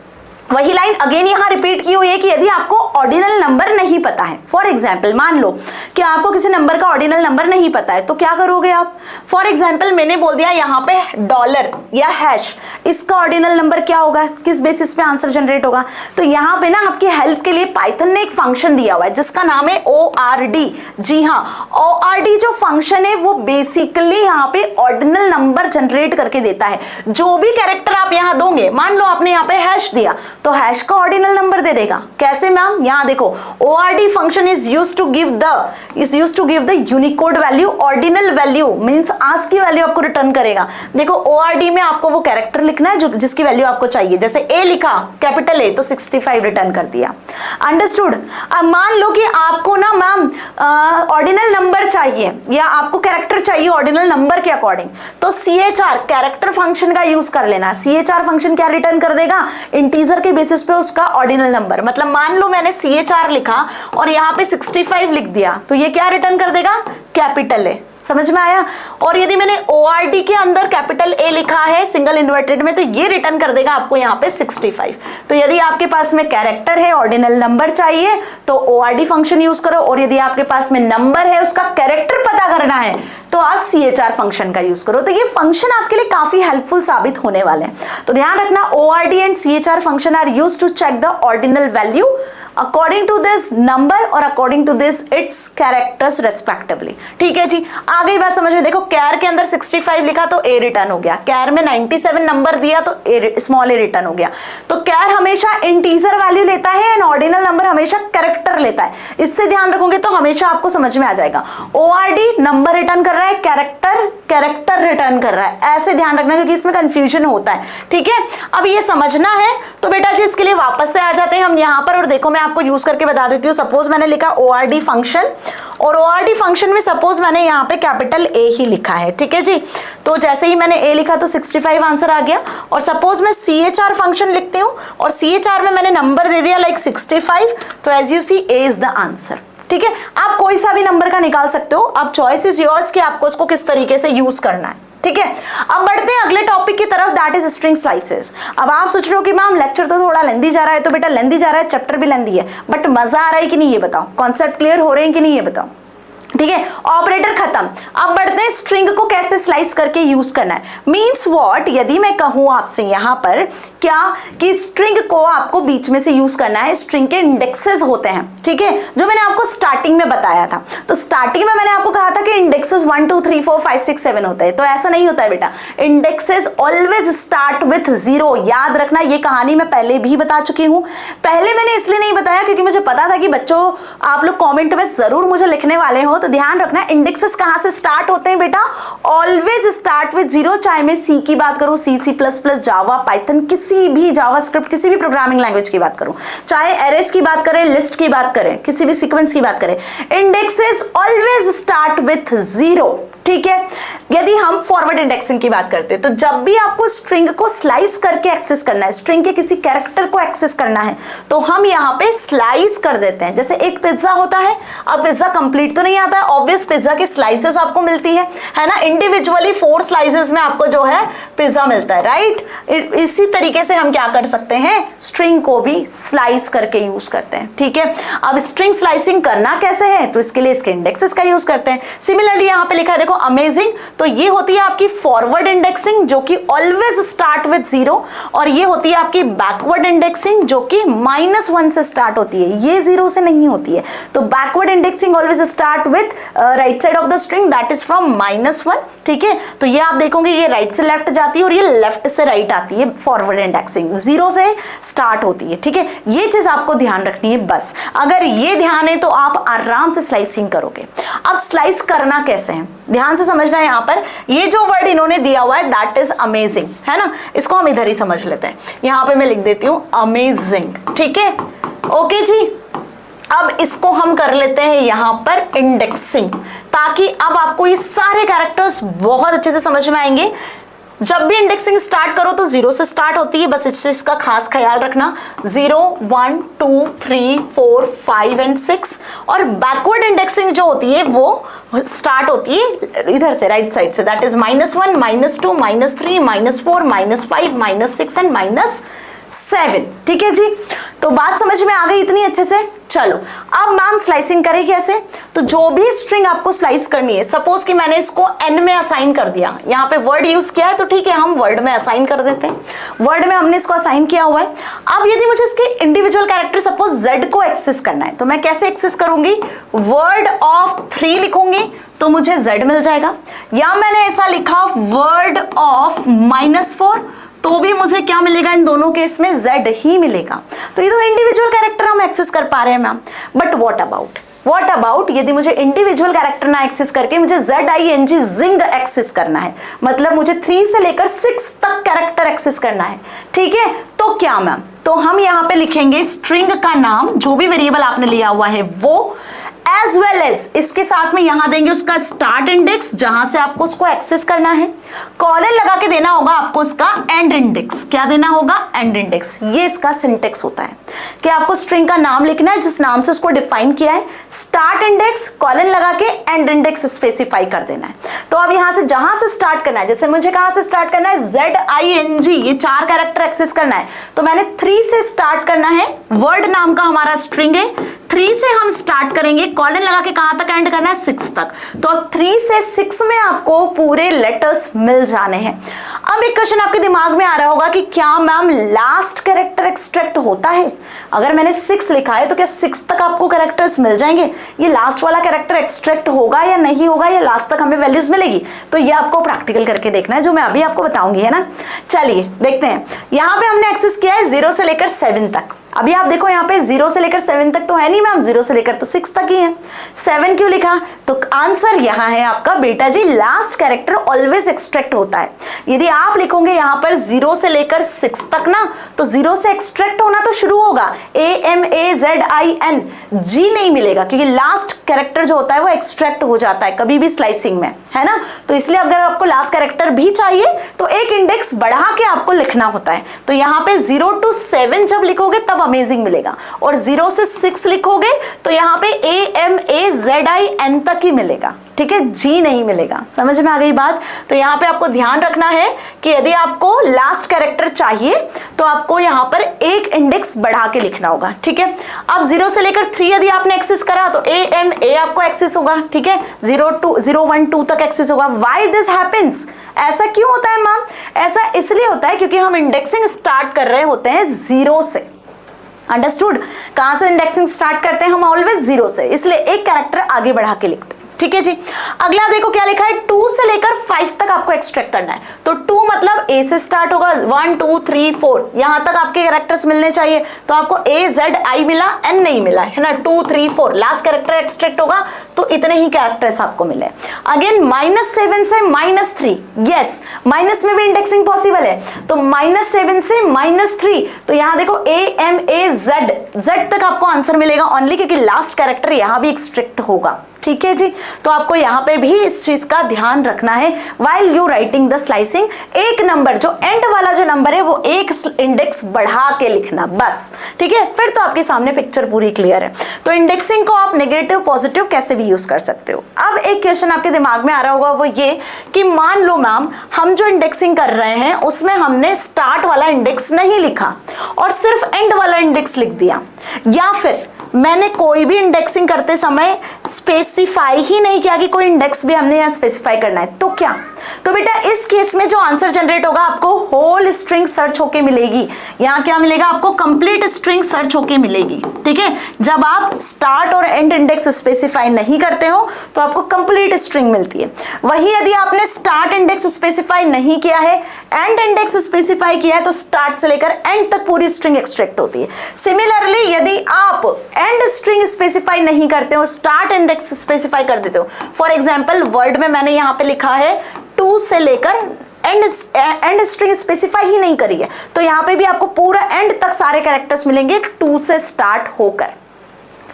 वही लाइन अगेन यहां रिपीट की हुई है कि यदि आपको ऑर्डिनल नंबर नहीं पता है, फॉर एग्जाम्पल मान लो कि आपको किसी नंबर का ऑर्डिनल नंबर नहीं पता है, तो क्या करोगे आप। फॉर एग्जाम्पल मैंने बोल दिया यहाँ पे डॉलर या हैश, इसका ऑर्डिनल नंबर क्या होगा, किस बेसिस पे आंसर जनरेट होगा। तो यहाँ पे ना आपकी हेल्प के लिए पाइथन ने एक फंक्शन दिया हुआ है जिसका नाम है ORD। जी हाँ, ORD जो फंक्शन है वो बेसिकली यहाँ पे ऑर्डिनल नंबर जनरेट करके देता है। जो भी कैरेक्टर आप यहाँ दोगे, मान लो आपने यहाँ पे हैश दिया तो हैश का ऑर्डिनल नंबर दे देगा। कैसे मैम, यहाँ देखो ORD function is used to give the Unicode value, ordinal value means ASCII की वैल्यू आपको रिटर्न करेगा। देखो ORD में आपको वो कैरेक्टर लिखना है जो जिसकी वैल्यू आपको चाहिए, जैसे ए लिखा कैपिटल ए तो 65 रिटर्न कर दिया। अंडरस्टूड। अब मान लो कि आपको ना मैम ऑर्डिनल नंबर चाहिए या आपको कैरेक्टर चाहिए ऑर्डिनल नंबर के अकॉर्डिंग, तो CHR कैरेक्टर फंक्शन का यूज कर लेना। CHR फंक्शन क्या रिटर्न कर देगा, इंटीजर के बेसिस पे उसका ऑर्डिनल नंबर। मतलब मान लो मैंने CHR लिखा और यहाँ पे 65 लिख दिया, तो ये क्या रिटर्न कर देगा, कैपिटल ए। समझ में आया। और यदि मैंने ORD के अंदर कैपिटल A लिखा है सिंगल इन्वर्टेड में, तो ये रिटर्न कर देगा आपको यहाँ पे 65। तो यदि आपके पास में कैरेक्टर है, ऑर्डिनल नंबर चाहिए, तो ORD फंक्शन यूज करो, और यदि आपके पास में नंबर है उसका कैरेक्टर पता करना है तो आप CHR फंक्शन का यूज करो। तो ये फंक्शन आपके लिए काफी हेल्पफुल साबित होने वाले हैं। तो ध्यान रखना, ORD and CHR function are used to check the ordinal value according to this number और according to this its characters respectively. ठीक है जी, आ गई बात समझ में। देखो कैर के अंदर 65 लिखा तो A रिटर्न हो गया, कैर में 97 नंबर दिया तो स्मॉल a रिटर्न हो गया। तो कैर हमेशा इंटीजर वैल्यू लेता है एंड ऑर्डिनल नंबर हमेशा कैरेक्टर लेता है। इससे ध्यान रखोगे तो हमेशा आपको समझ में आ जाएगा। ORD नंबर रिटर्न कर रहा है, कैरेक्टर रिटर्न कर रहा है, ऐसे ध्यान रखना क्योंकि इसमें कंफ्यूजन होता है। ठीक है, अब ये समझना है तो बेटा जी इसके लिए वापस से आ जाते हैं हम यहाँ पर, और देखो मैं आपको यूज करके बता देती हूँ। सपोज मैंने लिखा ORD फंक्शन, और ORD फंक्शन में सपोज मैंने यहाँ पे कैपिटल A ही लिखा है। ठीक है जी, तो जैसे ही मैंने A लिखा तो 65 आंसर आ गया। और सपोज मैं CHR फंक्शन लिखती हूँ और CHR में मैंने नंबर दे दिया लाइक 65, तो as you see A is the answer. ठीक है, आप कोई सा भी नंबर का निकाल सकते हो, अब चॉइस इज योर्स कि आपको उसको किस तरीके से यूज करना है। ठीक है, अब बढ़ते हैं अगले टॉपिक की तरफ, दैट इज स्ट्रिंग स्लाइसेस। अब आप सोच रहे हो कि मैम लेक्चर तो थोड़ा लेंदी जा रहा है, तो बेटा लेंदी जा रहा है, चैप्टर भी लेंदी है, बट मजा आ रहा है कि नहीं ये बताओ, कॉन्सेप्ट क्लियर हो रहे हैं कि नहीं ये बताओ। ठीक है, ऑपरेटर खत्म। अब बढ़ते हैं स्ट्रिंग को कैसे स्लाइस करके यूज करना है। मींस व्हाट, यदि मैं कहूं आपसे यहां पर क्या कि स्ट्रिंग को आपको बीच में से यूज करना है, स्ट्रिंग के इंडेक्सेस होते हैं। ठीक है, जो मैंने आपको स्टार्टिंग में बताया था, तो स्टार्टिंग में मैंने आपको कहा था कि इंडेक्सेस 1 2 3 4 5 6 7 होते हैं, तो ऐसा नहीं होता है बेटा, इंडेक्सेस ऑलवेज स्टार्ट विथ 0। याद रखना, ये कहानी मैं पहले भी बता चुकी हूं। पहले मैंने इसलिए नहीं बताया क्योंकि मुझे पता था कि बच्चों आप लोग कॉमेंट में जरूर मुझे लिखने वाले हो, तो ध्यान रखना इंडेक्सेस कहां से स्टार्ट होते हैं बेटा, ऑलवेज स्टार्ट विद 0। चाहे मैं C की बात करूं, C++, जावा, पाइथन, किसी भी जावास्क्रिप्ट, किसी भी प्रोग्रामिंग लैंग्वेज की बात करूं, चाहे एरेस की बात करें, लिस्ट की बात करें, किसी भी सीक्वेंस की बात करें, इंडेक्सेस ऑलवेज स्टार्ट विथ 0। ठीक है, यदि हम फॉरवर्ड इंडेक्सिंग की बात करते हैं, तो जब भी आपको स्ट्रिंग को स्लाइस करके एक्सेस करना है, स्ट्रिंग के किसी कैरेक्टर को एक्सेस करना है, तो हम यहाँ पे स्लाइस कर देते हैं। जैसे एक पिज्जा होता है, अब पिज्जा कंप्लीट तो नहीं आता है, ऑब्वियस पिज्जा की स्लाइसेस आपको मिलती है ना, इंडिविजुअली 4 स्लाइसेस में आपको जो है पिज्जा मिलता है, राइट। इसी तरीके से हम क्या कर सकते हैं, स्ट्रिंग को भी स्लाइस करके यूज करते हैं। ठीक है, अब स्ट्रिंग स्लाइसिंग करना कैसे है, तो इसके लिए इसके इंडेक्सेस का यूज करते हैं। सिमिलरली यहाँ पे लिखा है देखो अमेजिंग, तो ये होती है आपकी फॉरवर्ड इंडेक्सिंग जो कि ऑलवेज स्टार्ट विद 0, और ये होती है आपकी बैकवर्ड इंडेक्सिंग जो कि -1 से स्टार्ट होती है, ये 0 से नहीं होती है। तो backward indexing always start with right side of the string, that is from -1। ठीक है, तो ये आप देखोगे ये राइट से लेफ्ट जाती है और ये लेफ्ट से राइट आती है। फॉरवर्ड इंडेक्सिंग 0 से स्टार्ट होती है। ठीक है, ये चीज आपको ध्यान रखनी है बस, अगर ये ध्यान है तो आप आराम से स्लाइसिंग करोगे। अब स्लाइस करना कैसे है, ध्यान से समझना है। यहाँ पर ये जो वर्ड इन्होंने दिया हुआ है दैट इज अमेजिंग, है ना, इसको हम इधर ही समझ लेते हैं। यहाँ पे मैं लिख देती हूँ अमेजिंग। ठीक है, ओके जी। अब इसको हम कर लेते हैं यहाँ पर इंडेक्सिंग, ताकि अब आपको ये सारे कैरेक्टर्स बहुत अच्छे से समझ में आएंगे। जब भी इंडेक्सिंग स्टार्ट करो तो 0 से स्टार्ट होती है, बस इस चीज का खास ख्याल रखना। 0 1 2 3 4 5 एंड 6, और बैकवर्ड इंडेक्सिंग जो होती है वो स्टार्ट होती है इधर से, राइट साइड से, दैट इज -1 -2 -3 -4 -5 -6 एंड -7। ठीक है जी, तो बात समझ में आ गई इतनी अच्छे से। चलो अब मैम स्लाइसिंग करें कैसे, तो जो भी स्ट्रिंग आपको स्लाइस करनी है, सपोज कि मैंने इसको n में असाइन कर दिया, यहाँ पे वर्ड यूज किया है तो ठीक है हम वर्ड में असाइन कर देते हैं, वर्ड में हमने इसको असाइन किया हुआ है। अब यदि मुझे इसके इंडिविजुअल कैरेक्टर सपोज z को एक्सेस करना है, तो मैं कैसे एक्सेस करूंगी, वर्ड ऑफ 3 लिखूंगी तो मुझे z मिल जाएगा, या मैंने ऐसा लिखा वर्ड ऑफ -4 तो भी मुझे क्या मिलेगा, इन दोनों केस में z ही मिलेगा। तो ये तो इंडिविजुअल कैरेक्टर हम एक्सेस कर पा रहे हैं मैम, बट व्हाट अबाउट यदि मुझे इंडिविजुअल कैरेक्टर ना एक्सेस करके मुझे ZING जिंग एक्सेस करना है, मतलब मुझे 3 से लेकर 6 तक कैरेक्टर एक्सेस करना है। ठीक है, तो क्या मैम, तो हम यहाँ पे लिखेंगे स्ट्रिंग का नाम, जो भी वेरिएबल आपने लिया हुआ है वो, एज वेल एज इसके साथ में यहां देंगे उसका स्टार्ट इंडेक्स जहां से आपको उसको एक्सेस करना है, कॉलन लगा के देना होगा आपको उसका एंड इंडेक्स। क्या देना होगा? And index. ये इसका सिंटेक्स होता है कि आपको स्ट्रिंग का नाम लिखना है जिस नाम से उसको डिफाइन किया है, स्टार्ट इंडेक्स कॉलन लगा के एंड इंडेक्स स्पेसिफाई कर देना है। तो अब यहां से जहां से स्टार्ट करना है, जैसे मुझे कहां से स्टार्ट करना है, ZING, ये 4 कैरेक्टर एक्सेस करना है, तो मैंने 3 से स्टार्ट करना है। वर्ड नाम का हमारा स्ट्रिंग है, 3 से हम स्टार्ट करेंगे, कॉलन लगा के कहां तक एंड करना है? 6 तक। तो अब 3 से 6 में आपको पूरे लेटर्स मिल जाने हैं। अब एक क्वेश्चन आपके दिमाग में आ रहा होगा कि क्या मैम लास्ट कैरेक्टर एक्सट्रैक्ट होता है? अगर मैंने 6 लिखा है तो क्या 6 तक आपको कैरेक्टर्स मिल जाएंगे? ये लास्ट वाला कैरेक्टर एक्सट्रैक्ट होगा या नहीं होगा, या लास्ट तक हमें वैल्यूज मिलेगी? तो ये आपको प्रैक्टिकल करके देखना है, जो मैं अभी आपको बताऊंगी, है ना। चलिए देखते हैं। यहाँ पे हमने एक्सेस किया है 0 से लेकर 7 तक। अभी आप देखो यहाँ पे 0 से लेकर 7 तक तो है नहीं मैम, 0 से लेकर तो 6 तक ही है। 7 क्यों लिखा? तो आंसर यहाँ है आपका बेटा जी, लास्ट कैरेक्टर ऑलवेज एक्सट्रैक्ट होता है। यदि आप लिखोगे यहाँ पर 0 से लेकर 6 तक ना, तो 0 से एक्सट्रैक्ट होना तो शुरू होगा, AMAZIN, G नहीं मिलेगा, क्योंकि लास्ट कैरेक्टर जो होता है वो एक्सट्रैक्ट हो जाता है कभी भी स्लाइसिंग में, है ना। तो इसलिए अगर आपको लास्ट कैरेक्टर भी चाहिए तो एक इंडेक्स बढ़ा के आपको लिखना होता है। तो यहाँ पे 0 to 7 जब लिखोगे तब अमेजिंग मिलेगा, और 0 से 6 लिखोगे तो यहाँ पे AMAZIN तक ही मिलेगा, ठीक है, G नहीं मिलेगा। समझ में आ गई बात? तो यहाँ पे आपको ध्यान रखना है कि यदि आपको लास्ट कैरेक्टर चाहिए तो आपको यहाँ पर एक इंडेक्स बढ़ा के लिखना होगा, ठीक है। अब 0 से लेकर 3 यदि आपने एक्सेस करा तो AMA आपको एक्सेस होगा, ठीक है, 0 1 2 तक एक्सेस होगा। Why this happens? ऐसा क्यों होता है मैम? ऐसा इसलिए होता है क्योंकि हम इंडेक्सिंग स्टार्ट कर रहे होते हैं 0 से। अंडरस्टूड? कहां से इंडेक्सिंग स्टार्ट करते हैं हम? ऑलवेज 0 से, इसलिए एक कैरेक्टर आगे बढ़ा के लिखते हैं, ठीक है जी। अगला देखो क्या लिखा है, 2 से लेकर 5 तक आपको एक्सट्रैक्ट करना है। तो 2 मतलब A से स्टार्ट होगा, 1 2 3 4 यहां तक आपके कैरेक्टर्स मिलने चाहिए। तो आपको AZI मिला, N नहीं मिला, है ना। 2 3 4 लास्ट कैरेक्टर एक्सट्रैक्ट होगा तो इतने ही कैरेक्टर्स आपको मिले। अगेन -7 से -3, यस, माइनस में भी इंडेक्सिंग पॉसिबल है। तो -7 से -3, तो यहां देखो AMAZ, Z तक आपको आंसर मिलेगा ओनली, क्योंकि लास्ट कैरेक्टर यहां भी एक्सट्रैक्ट होगा, ठीक है जी। तो आपको यहाँ पे भी इस चीज का ध्यान रखना है while you writing the slicing. एक नंबर जो एंड वाला जो नंबर है वो एक इंडेक्स बढ़ा के लिखना, बस, ठीक है। फिर तो आपके सामने पिक्चर पूरी क्लियर है। तो इंडेक्सिंग को आप नेगेटिव पॉजिटिव कैसे भी यूज कर सकते हो। अब एक क्वेश्चन आपके दिमाग में आ रहा होगा, वो ये कि मान लो मैम हम जो इंडेक्सिंग कर रहे हैं उसमें हमने स्टार्ट वाला इंडेक्स नहीं लिखा और सिर्फ एंड वाला इंडेक्स लिख दिया, या फिर मैंने कोई भी इंडेक्सिंग करते समय स्पेसिफाई ही नहीं किया कि कोई इंडेक्स भी हमने यहाँ स्पेसिफाई करना है, तो क्या? तो बेटा इस केस में जो आंसर जनरेट होगा आपको होल स्ट्रिंग सर्च होके मिलेगी। यहाँ क्या मिलेगा आपको? कंप्लीट स्ट्रिंग सर्च होके मिलेगी, ठीक है। जब आप स्टार्ट और एंड इंडेक्स स्पेसिफाई नहीं करते हो तो आपको कंप्लीट स्ट्रिंग मिलती है। वही यदि आपने स्टार्ट इंडेक्स स्पेसिफाई नहीं किया है, एंड इंडेक्स स्पेसिफाई किया है, तो स्टार्ट से लेकर एंड तक पूरी स्ट्रिंग एक्सट्रैक्ट होती है। सिमिलरली यदि आप एंड स्ट्रिंग स्पेसिफाई नहीं करते हो, स्टार्ट इंडेक्स स्पेसिफाई कर देते हो, फॉर एग्जांपल वर्ड में मैंने यहाँ पे लिखा है 2 से लेकर एंड स्ट्रिंग स्पेसिफाई ही नहीं करी है, तो यहाँ पे भी आपको पूरा एंड तक सारे कैरेक्टर्स मिलेंगे 2 से स्टार्ट होकर।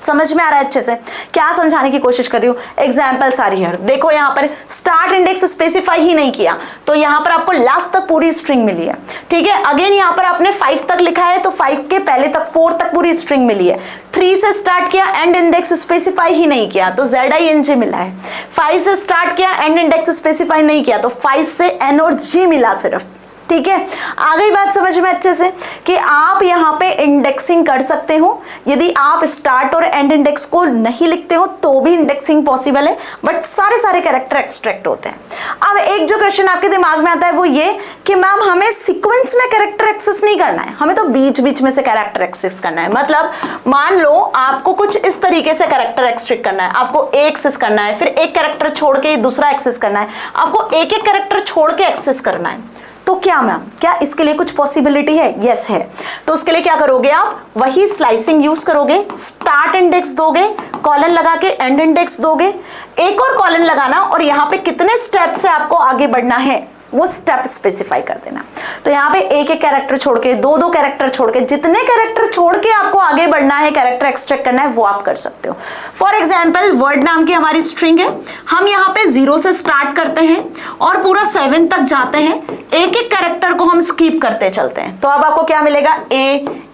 समझ में आ रहा है अच्छे से? क्या समझाने की कोशिश कर रही हूँ? एग्जाम्पल सारी है, देखो यहाँ पर स्टार्ट इंडेक्स स्पेसिफाई ही नहीं किया तो यहाँ पर आपको लास्ट तक पूरी स्ट्रिंग मिली है, ठीक है। अगेन यहाँ पर आपने 5 तक लिखा है तो 5 के पहले तक 4 तक पूरी स्ट्रिंग मिली है। 3 से स्टार्ट किया, एंड इंडेक्स स्पेसिफाई ही नहीं किया तो ZING मिला है। 5 से स्टार्ट किया, एंड इंडेक्स स्पेसिफाई नहीं किया तो 5 से N और G मिला सिर्फ, ठीक है। आ गई बात समझ में अच्छे से कि आप यहाँ पे इंडेक्सिंग कर सकते हो। यदि आप स्टार्ट और एंड इंडेक्स को नहीं लिखते हो तो भी इंडेक्सिंग पॉसिबल है, बट सारे कैरेक्टर एक्सट्रैक्ट होते हैं। अब एक जो क्वेश्चन आपके दिमाग में आता है वो ये कि मैम हमें सीक्वेंस में कैरेक्टर एक्सेस नहीं करना है, हमें तो बीच बीच में से कैरेक्टर एक्सेस करना है। मतलब मान लो आपको कुछ इस तरीके से कैरेक्टर एक्सट्रैक्ट करना है, आपको ए एक्सेस करना है, फिर एक कैरेक्टर छोड़ के दूसरा एक्सेस करना है, आपको एक एक कैरेक्टर छोड़ के एक्सेस करना है। तो क्या मैम, क्या इसके लिए कुछ पॉसिबिलिटी है? यस है। तो उसके लिए क्या करोगे आप? वही स्लाइसिंग यूज करोगे, स्टार्ट इंडेक्स दोगे, कॉलन लगा के एंड इंडेक्स दोगे, एक और कॉलन लगाना और यहाँ पे कितने स्टेप से आपको आगे बढ़ना है वो स्टेप स्पेसिफाई कर देना। तो यहाँ पे एक एक कैरेक्टर छोड़ के, दो दो कैरेक्टर छोड़ के, जितने कैरेक्टर छोड़ के आपको आगे बढ़ना है, कैरेक्टर एक्सट्रैक्ट करना है, वो आप कर सकते हो। फॉर एग्जाम्पल वर्ड नाम की हमारी स्ट्रिंग है, हम यहाँ पे 0 से स्टार्ट करते हैं और पूरा 7 तक जाते हैं, एक एक कैरेक्टर को हम स्कीप करते चलते हैं। तो अब आपको क्या मिलेगा,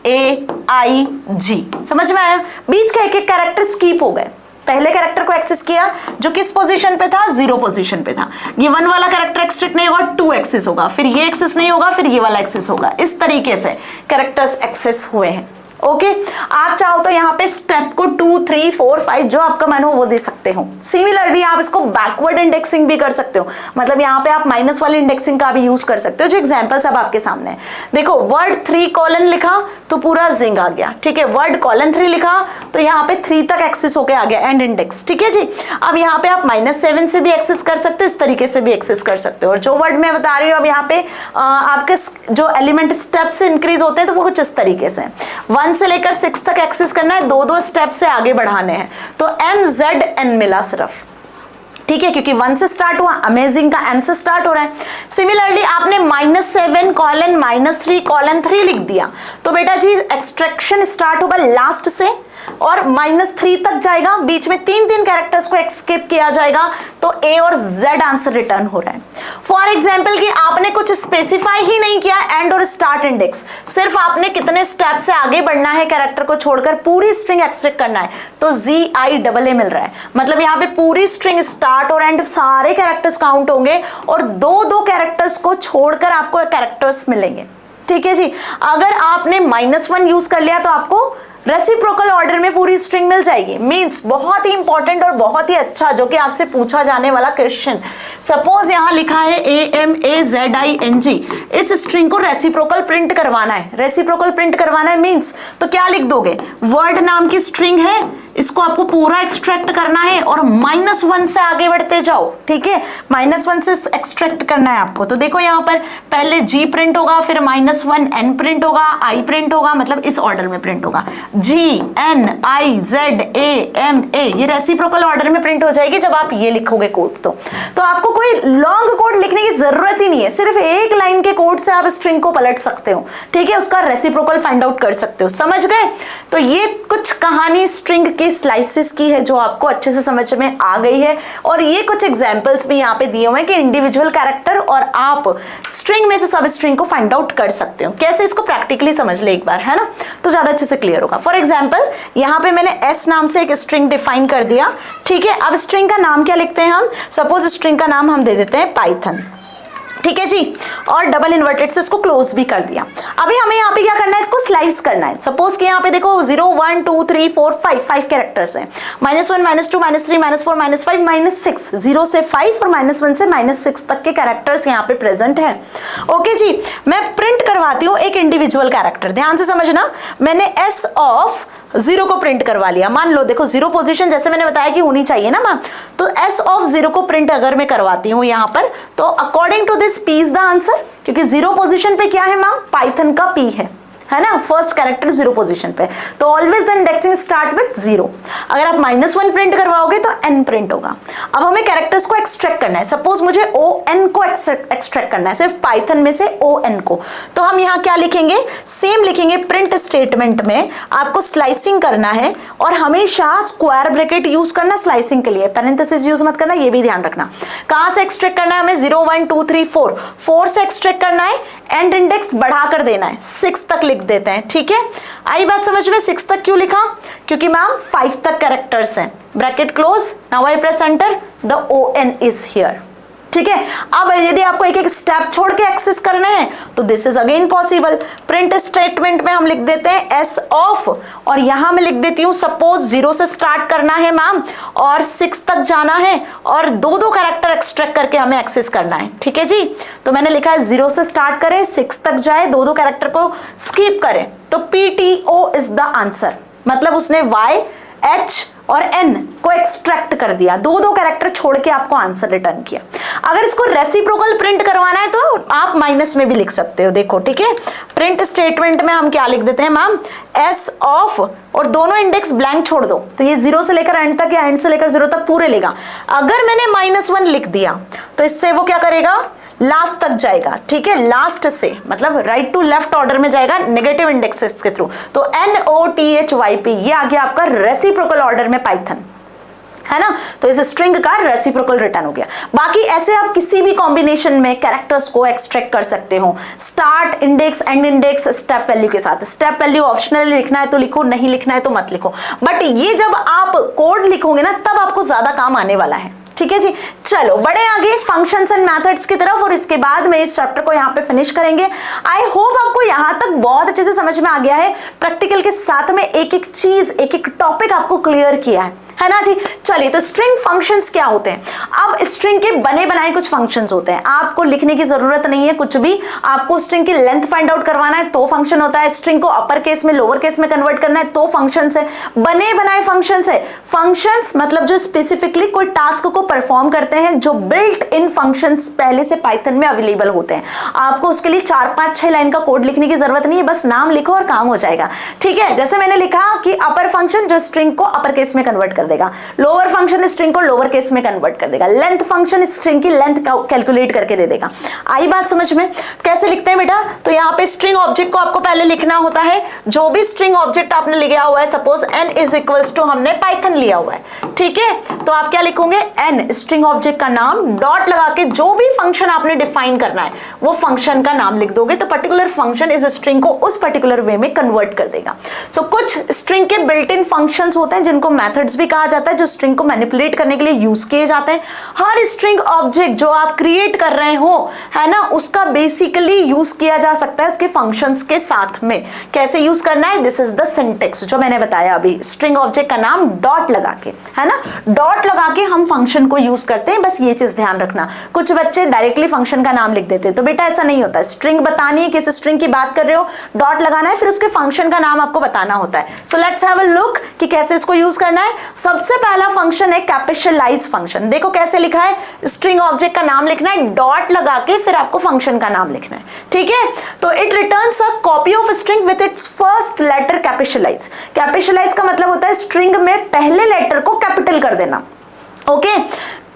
AAIG, समझ में आया? बीच के एक एक कैरेक्टर स्कीप हो गए। पहले कैरेक्टर को एक्सेस किया जो किस पोजीशन पे था, 0 पोजीशन पे था। ये 1 वाला कैरेक्टर एक्सेस नहीं होगा, 2 एक्सेस होगा, फिर ये एक्सेस नहीं होगा, फिर ये वाला एक्सेस होगा। इस तरीके से कैरेक्टर्स एक्सेस हुए हैं। ओके, आप चाहो तो यहाँ पे स्टेप को 2, 3, 4, 5 जो आपका मन हो वो दे सकते हो। सिमिलरली आप इसको बैकवर्ड इंडेक्सिंग भी कर सकते हो, मतलब यहाँ पे आप माइनस वाली इंडेक्सिंग का भी यूज कर सकते हो, जो एग्जांपल्स अब आपके सामने है। देखो वर्ड 3 कॉलन लिखा तो पूरा जिंग आ गया, ठीक है। वर्ड कॉलन 3 लिखा तो यहाँ पे 3 तक एक्सेस होके आ गया, एंड इंडेक्स, ठीक है जी। अब यहाँ पे आप -7 से भी एक्सेस कर सकते हो, इस तरीके से भी एक्सेस कर सकते हो। और जो वर्ड मैं बता रही हूँ अब यहाँ पे आपके जो एलिमेंट स्टेप से इंक्रीज होते हैं तो वो कुछ इस तरीके से 1 से लेकर 6 तक एक्सेस करना है, 2-2 स्टेप से आगे बढ़ाने हैं। तो MZN मिला सिर्फ, ठीक है, क्योंकि 1 से स्टार्ट हुआ, अमेजिंग का N से स्टार्ट हो रहा है। सिमिलरली आपने -7 कॉलन -3 कॉलन 3 लिख दिया तो बेटा जी एक्सट्रैक्शन स्टार्ट होगा लास्ट से और -3 तक जाएगा, बीच में 3-3 कैरेक्टर्स को स्किप किया जाएगा, तो A और Z आंसर रिटर्न हो रहा है। फॉर एग्जाम्पल कि आपने कुछ स्पेसिफाई ही नहीं किया एंड और स्टार्ट इंडेक्स, सिर्फ आपने कितने स्टेप से आगे बढ़ना है कैरेक्टर को छोड़कर, पूरी स्ट्रिंग एक्सट्रैक्ट करना है, तो ZIAA मिल रहा है। मतलब यहाँ पे पूरी स्ट्रिंग स्टार्ट और एंड सारे कैरेक्टर्स काउंट होंगे और 2-2 कैरेक्टर्स को छोड़कर आपको कैरेक्टर्स मिलेंगे, ठीक है जी। अगर आपने -1 यूज कर लिया तो आपको रेसिप्रोकल ऑर्डर में पूरी स्ट्रिंग मिल जाएगी। मींस बहुत ही इंपॉर्टेंट और बहुत ही अच्छा, जो कि आपसे पूछा जाने वाला क्वेश्चन। सपोज यहाँ लिखा है AMAZING, इस स्ट्रिंग को रेसिप्रोकल प्रिंट करवाना है। रेसिप्रोकल प्रिंट करवाना है मींस तो क्या लिख दोगे, वर्ड नाम की स्ट्रिंग है, इसको आपको पूरा एक्सट्रैक्ट करना है और -1 से आगे बढ़ते जाओ, ठीक है। -1 से एक्सट्रैक्ट करना है आपको। तो देखो यहाँ पर पहले G प्रिंट होगा, फिर -1 N प्रिंट होगा, I प्रिंट होगा, मतलब इस ऑर्डर में प्रिंट होगा, GNIZAMA, ये रेसिप्रोकल ऑर्डर में प्रिंट हो जाएगी जब आप ये लिखोगे कोड। तो आपको कोई लॉन्ग कोड लिखने की जरूरत ही नहीं है, सिर्फ एक लाइन के कोड से आप स्ट्रिंग को पलट सकते हो, ठीक है, उसका रेसिप्रोकल फाइंड आउट कर सकते हो। समझ गए? तो ये कुछ कहानी स्ट्रिंग की स्लाइसेस की है जो आपको अच्छे से समझ में आ गई है, और ये कुछ एग्जांपल्स भी यहाँ पे दिए हुए हैं कि इंडिविजुअल कैरेक्टर और आप स्ट्रिंग में से सब स्ट्रिंग को फाइंड आउट कर सकते हो। कैसे, इसको प्रैक्टिकली समझ ले एक बार, है ना, तो ज्यादा अच्छे से क्लियर होगा। फॉर एग्जाम्पल यहाँ पे मैंने S नाम से एक स्ट्रिंग डिफाइन कर दिया, ठीक है। अब स्ट्रिंग का नाम क्या लिखते हैं हम, सपोज स्ट्रिंग का नाम हम दे देते हैं पाइथन, ठीक है जी, और डबल इन्वर्टेड से इसको क्लोज भी कर दिया। अभी हमें यहाँ पे क्या करना है, इसको स्लाइस करना है। सपोज कि यहाँ पे देखो 0 1 2 3 4 5 कैरेक्टर्स हैं, -1 -2 -3 -4 -5 -6, 0 से 5 और -1 से -6 तक के कैरेक्टर्स यहाँ पे प्रेजेंट है। ओके जी, मैं प्रिंट करवाती हूँ एक इंडिविजुअल कैरेक्टर, ध्यान से समझना। मैंने S ऑफ 0 को प्रिंट करवा लिया। मान लो देखो 0 पोजीशन जैसे मैंने बताया कि होनी चाहिए ना मैम, तो S ऑफ 0 को प्रिंट अगर मैं करवाती हूँ यहाँ पर, तो according to this P is the answer, क्योंकि 0 पोजीशन पे क्या है मैम, पाइथन का P है ना, फर्स्ट कैरेक्टर 0 पोजीशन पे, तो always the indexing start with 0। अगर आप -1 प्रिंट करवाओगे तो N प्रिंट होगा। अब हमें कैरेक्टर्स को एक्सट्रैक्ट करना है, सपोज मुझे ON को एक्सट्रैक्ट करना है, सिर्फ पाइथन में से ON को, तो हम यहाँ क्या लिखेंगे, सेम लिखेंगे। प्रिंट स्टेटमेंट में आपको स्लाइसिंग करना है और हमेशा स्क्वायर ब्रैकेट यूज करना स्लाइसिंग के लिए, पैरेंथेसिस यूज मत करना, ये भी ध्यान रखना। कहाँ से एक्सट्रैक्ट करना है हमें, 0 1 2 3 4 से एक्सट्रैक्ट करना है, एंड इंडेक्स बढ़ाकर देना है, 6 तक लिख देते हैं, ठीक है। आई बात समझ में? 6 तक क्यों लिखा, क्योंकि मैम 5 तक कैरेक्टर्स हैं। Bracket close, now I press enter, the ON is here, ठीक है। अब यदि आपको एक एक स्टेप छोड़ के एक्सेस करना है तो this is again possible. Print statement में हम लिख देते हैं S ऑफ, और यहां मैं लिख देती हूं सपोज 0 से स्टार्ट करना है मैम और 6 तक जाना है और 2-2 कैरेक्टर एक्सट्रैक्ट करके हमें एक्सेस करना है, ठीक है जी। तो मैंने लिखा है 0 से स्टार्ट करें, 6 तक जाए, 2-2 कैरेक्टर को स्किप करें, तो PTO इज द आंसर। मतलब उसने Y, H और N को एक्सट्रैक्ट कर दिया, 2-2 कैरेक्टर छोड़ के आपको आंसर रिटर्न किया। अगर इसको रेसिप्रोकल प्रिंट करवाना है तो आप माइनस में भी लिख सकते हो, देखो, ठीक है। प्रिंट स्टेटमेंट में हम क्या लिख देते हैं मैम, S ऑफ, और दोनों इंडेक्स ब्लैंक छोड़ दो, तो ये 0 से लेकर एंड तक या एंड से लेकर 0 तक पूरे लेगा। अगर मैंने -1 लिख दिया तो इससे वो क्या करेगा, लास्ट तक जाएगा, ठीक है, लास्ट से मतलब राइट टू लेफ्ट ऑर्डर में जाएगा नेगेटिव इंडेक्सेस के थ्रू। तो NOTHYP ये आ गया आपका रेसिप्रोकल ऑर्डर में पाइथन, है ना। तो इस स्ट्रिंग का रेसिप्रोकल रिटर्न हो गया। बाकी ऐसे आप किसी भी कॉम्बिनेशन में कैरेक्टर्स को एक्सट्रैक्ट कर सकते हो, start index, and index, step value के साथ। स्टेप वैल्यू ऑप्शनल लिखना है तो लिखो, नहीं लिखना है तो मत लिखो, बट ये जब आप कोड लिखोगे ना तब आपको ज्यादा काम आने वाला है, ठीक है जी। चलो बढ़े आगे फंक्शंस एंड मेथड्स की तरफ, और इसके बाद में इस चैप्टर को यहाँ पे फिनिश करेंगे। आई होप आपको यहाँ तक बहुत अच्छे से समझ में आ गया है, प्रैक्टिकल के साथ में एक एक चीज, एक एक टॉपिक आपको क्लियर किया है ना जी। चलिए, तो स्ट्रिंग फंक्शंस क्या होते हैं? अब स्ट्रिंग के बने बनाए कुछ फंक्शंस होते हैं, आपको लिखने की जरूरत नहीं है कुछ भी, आपको स्ट्रिंग की लेंथ फाइंड आउट करवाना है तो फंक्शन होता है, स्ट्रिंग को अपर केस में लोअर केस में कन्वर्ट करना है तो फंक्शंस है, बने बनाए फंक्शंस है। फंक्शंस मतलब जो स्पेसिफिकली कोई टास्क को परफॉर्म करते हैं, जो बिल्ट इन फंक्शंस पहले से पाइथन में अवेलेबल होते हैं। आपको उसके लिए 4-5-6 लाइन का कोड लिखने की जरूरत नहीं है, बस नाम लिखो और काम हो जाएगा, ठीक है। जैसे मैंने लिखा कि अपर फंक्शन जो स्ट्रिंग को अपर केस में कन्वर्ट कर देगा, लोअर फंक्शन स्ट्रिंग को लोअर केस में कन्वर्ट कर देगा, लेंथ फंक्शन स्ट्रिंग की लेंथ कैलकुलेट करके दे देगा। आई बात समझ में? कैसे लिखते हैं बेटा? तो यहाँ पे स्ट्रिंग ऑब्जेक्ट को आपको पहले लिखना होता है, जो भी स्ट्रिंग ऑब्जेक्ट आपने लिया हुआ है, suppose n is equals to हमने पाइथन लिया हुआ है, ठीक है, तो आप क्या लिखोगे? n स्ट्रिंग ऑब्जेक्ट का नाम, डॉट लगा के जो भी फंक्शन आपने डिफाइन करना है वो फंक्शन का नाम लिख दोगे, तो पर्टिकुलर फंक्शन इस स्ट्रिंग को उस पर्टिकुलर वे में कन्वर्ट कर देगा। सो कुछ स्ट्रिंग के बिल्ट इन फंक्शंस होते हैं जिनको मेथड्स भी कहा जाता है, जो स्ट्रिंग को मैनिपुलेट करने के लिए यूज किए जाते हैं। हर स्ट्रिंग ऑब्जेक्ट जो आप क्रिएट कर रहे हो, है ना, उसका बेसिकली यूज किया जा सकता है उसके फंक्शंस के साथ में। कैसे यूज करना है? दिस इज द सिंटेक्स जो मैंने बताया अभी, स्ट्रिंग ऑब्जेक्ट का नाम डॉट लगा के, है ना, डॉट लगा के हम फंक्शन को यूज करते हैं, बस ये चीज ध्यान रखना। कुछ बच्चे डायरेक्टली फंक्शन का नाम लिख देते हैं, तो बेटा ऐसा नहीं होता। स्ट्रिंग बतानी है, किस स्ट्रिंग की बात कर रहे हो, डॉट लगाना है, फिर उसके फंक्शन का नाम आपको बताना होता है। So let's have a look कि कैसे इसको यूज करना है। सबसे पहला फंक्शन है कैपिटलाइज फंक्शन। देखो कैसे लिखा है, स्ट्रिंग ऑब्जेक्ट का नाम लिखना है, डॉट लगा के फिर आपको फंक्शन का नाम लिखना है, ठीक है। तो it returns a copy of string with its first letter capitalize. Capitalize का मतलब होता है स्ट्रिंग में पहले लेटर को कैपिटल कर देना, ओके।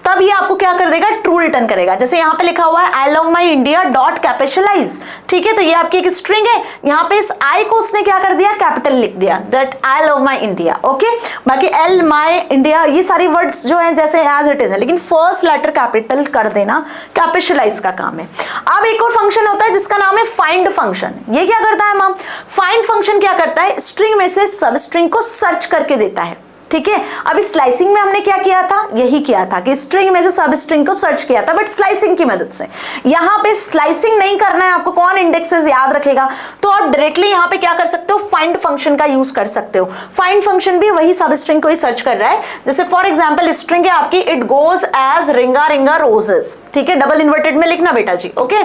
तब ये आपको क्या कर देगा? ट्रू रिटर्न करेगा। जैसे यहाँ पे लिखा हुआ है I love my India dot capitalize, ठीक है, तो ये आपकी एक स्ट्रिंग है, यहाँ पे इस आई को उसने क्या कर दिया? कैपिटल लिख दिया, that I love my India, okay. बाकी एल माई इंडिया ये सारी वर्ड्स जो है जैसे एज इट इज है, लेकिन फर्स्ट लेटर कैपिटल कर देना कैपिटलाइज का काम है। अब एक और फंक्शन होता है जिसका नाम है फाइंड फंक्शन। ये क्या करता है मैम? फाइंड फंक्शन क्या करता है? स्ट्रिंग में से सब स्ट्रिंग को सर्च करके देता है, ठीक है। अभी स्लाइसिंग में हमने क्या किया था? यही किया था कि स्ट्रिंग में से सब स्ट्रिंग को सर्च किया था, बट स्लाइसिंग की मदद से। यहाँ पे स्लाइसिंग नहीं करना है आपको, कौन इंडेक्सेस याद रखेगा, तो आप डायरेक्टली यहाँ पे क्या कर सकते हो? फाइंड फंक्शन का यूज कर सकते हो। फाइंड फंक्शन भी वही सब स्ट्रिंग को ही सर्च कर रहा है। जैसे फॉर एग्जाम्पल स्ट्रिंग है आपकी, इट गोज एज रिंगा रिंगा रोजेस, ठीक है, डबल इन्वर्टेड में लिखना बेटा जी, ओके।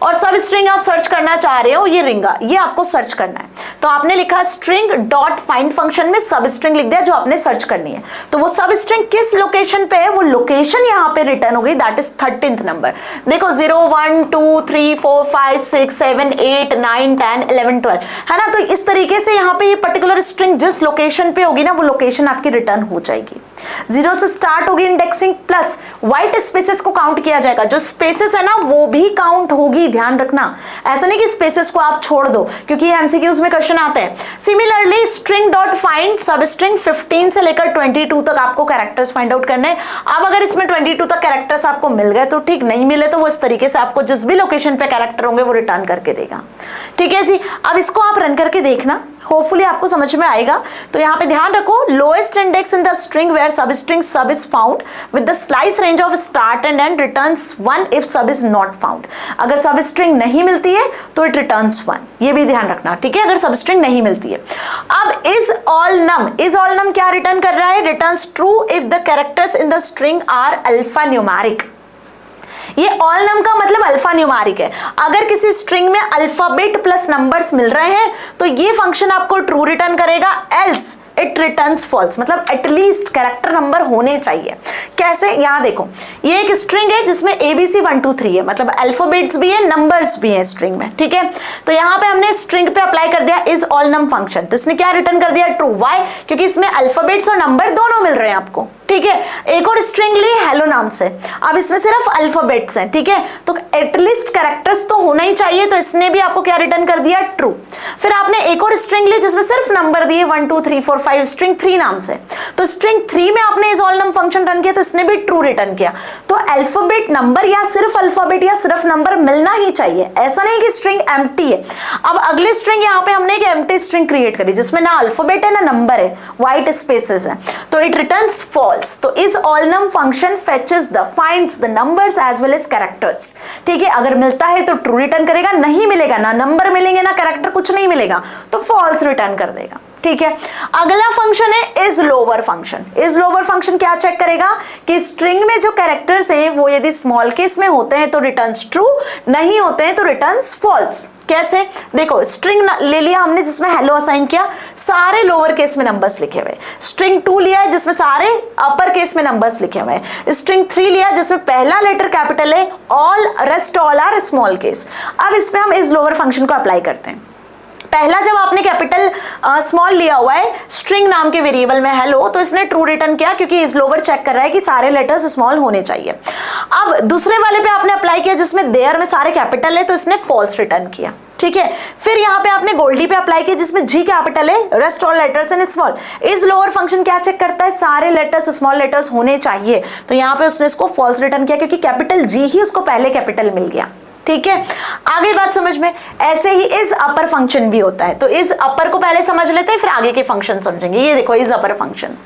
और सब स्ट्रिंग आप सर्च करना चाह रहे हो, ये रिंगा, ये आपको सर्च करना है, तो आपने लिखा स्ट्रिंग डॉट फाइंड फंक्शन में सब स्ट्रिंग लिख दिया जो आपने सर्च करनी है। तो वो सब स्ट्रिंग किस लोकेशन पे है, वो लोकेशन यहाँ पे रिटर्न हो गई, दैट इज 13th नंबर। देखो 0 1 2 3 4 5 6 7 8 9 10 11 12, है ना। तो इस तरीके से यहाँ पे ये पर्टिकुलर स्ट्रिंग जिस लोकेशन पे होगी ना, वो लोकेशन आपकी रिटर्न हो जाएगी। 0 से स्टार्ट होगी इंडेक्सिंग, प्लस व्हाइट स्पेसेस को काउंट किया जाएगा, जो स्पेसेस है ना वो भी काउंट होगी, ध्यान रखना। ऐसा नहीं कि स्पेसेस को आप छोड़ दो, क्योंकि ये एमसीक्यूज में क्वेश्चन आते हैं। सिमिलरली स्ट्रिंग डॉट फाइंड सब स्ट्रिंग 15 से लेकर 22 तक आपको कैरेक्टर्स फाइंड आउट करने हैं। अब अगर इसमें 22 तक कैरेक्टर्स आपको मिल गए तो ठीक, नहीं मिले तो वो इस तरीके से आपको जिस भी लोकेशन पे कैरेक्टर होंगे वो रिटर्न करके देगा, ठीक है जी। अब इसको आप रन करके देखना, होपफुली आपको समझ में आएगा। तो यहाँ पे ध्यान रखो, lowest index in the string where substring sub is found with the slice range of start and end returns 1 if sub is not found. अगर सब स्ट्रिंग नहीं मिलती है तो इट रिटर्न्स 1, ये भी ध्यान रखना, ठीक है, अगर सब स्ट्रिंग नहीं मिलती है। अब इज ऑल नम क्या रिटर्न कर रहा है? Returns true if the characters in the string are alpha numeric. ये ऑल नम का मतलब अल्फा न्यूमेरिक है। अगर किसी स्ट्रिंग में अल्फाबेट प्लस नंबर्स मिल रहे हैं तो ये फंक्शन आपको ट्रू रिटर्न करेगा, एल्स इट रिटर्न्स फॉल्स, मतलब एटलीस्ट कैरेक्टर नंबर होने चाहिए। कैसे? यहाँ देखो, ये एक स्ट्रिंग है जिसमें ABC 1 2 3 है, मतलब अल्फाबेट्स भी है, नंबर्स भी है स्ट्रिंग में, ठीक है। तो यहाँ पे हमने स्ट्रिंग पे अप्लाई कर दिया इज ऑल नम फंक्शन, तो इसने क्या रिटर्न कर दिया? ट्रू। व्हाई? क्योंकि इसमें अल्फाबेट्स और नंबर दोनों मिल रहे हैं आपको, ठीक है, एक और स्ट्रिंग ली हेलो नाम से, अब इसमें सिर्फ अल्फाबेट्स हैं, ठीक है, तो एटलीस्ट कैरेक्टर्स तो होना ही चाहिए, तो इसने भी आपको क्या रिटर्न कर दिया, ट्रू। फिर आपने एक और स्ट्रिंग ली जिसमें सिर्फ नंबर दिए 1 2 3 4 5, स्ट्रिंग 3 नाम से, तो स्ट्रिंग 3 में आपने is alnum function run किया तो इसने भी ट्रू रिटर्न किया। तो अल्फाबेट नंबर या सिर्फ अल्फाबेट या सिर्फ नंबर मिलना ही चाहिए, ऐसा नहीं कि स्ट्रिंग एम्प्टी है। अब अगली स्ट्रिंग यहाँ पे हमने एक एम्प्टी स्ट्रिंग क्रिएट करी जिसमें ना अल्फाबेट है ना नंबर है, व्हाइट स्पेसेस है, तो इट रिटर्न्स फॉल्स। तो is alnum function fetches the finds the numbers as well as characters, ठीक है, अगर मिलता है तो ट्रू रिटर्न करेगा, नहीं मिलेगा ना नंबर मिलेंगे ना कैरेक्टर, कुछ नहीं मिलेगा तो फॉल्स रिटर्न कर देगा, ठीक है। अगला फंक्शन है is lower function. Is lower function क्या चेक करेगा कि स्ट्रिंग में जो कैरेक्टर्स हैं वो यदि स्मॉल केस में होते हैं तो रिटर्न्स ट्रू, नहीं होते हैं तो रिटर्न्स फॉल्स। कैसे, देखो स्ट्रिंग ले लिया हमने जिसमें हेलो असाइन किया, सारे लोअर केस में नंबर्स लिखे हुए, स्ट्रिंग 2 लिया है जिसमें सारे अपर केस में नंबर्स लिखे हुए हैं, स्ट्रिंग 3 लिया जिसमें पहला लेटर कैपिटल है, all rest all are small case. अब इसमें हम इज लोअर फंक्शन को अप्लाई करते हैं। पहला जब आपने कैपिटल स्मॉल लिया हुआ है स्ट्रिंग नाम के वेरिएबल में हेलो, तो इसने ट्रू रिटर्न किया क्योंकि इज लोअर चेक कर रहा है कि सारे लेटर्स स्मॉल होने चाहिए। अब दूसरे वाले पे आपने अप्लाई किया जिसमें देयर में सारे कैपिटल है, तो इसने फॉल्स रिटर्न किया, ठीक है। फिर यहाँ पे आपने गोल्डी पे अप्लाई किया जिसमें जी कैपिटल है, rest all letters and small. Is lower function क्या चेक करता है, सारे लेटर्स स्मॉल लेटर्स होने चाहिए, तो यहाँ पे उसने इसको फॉल्स रिटर्न किया क्योंकि कैपिटल जी ही उसको पहले कैपिटल मिल गया, ठीक है। आगे बात समझ में, ऐसे ही इज अपर फंक्शन भी होता है, तो इज अपर को पहले समझ लेते हैं फिर आगे के फंक्शन समझेंगे। ये देखो is upper function,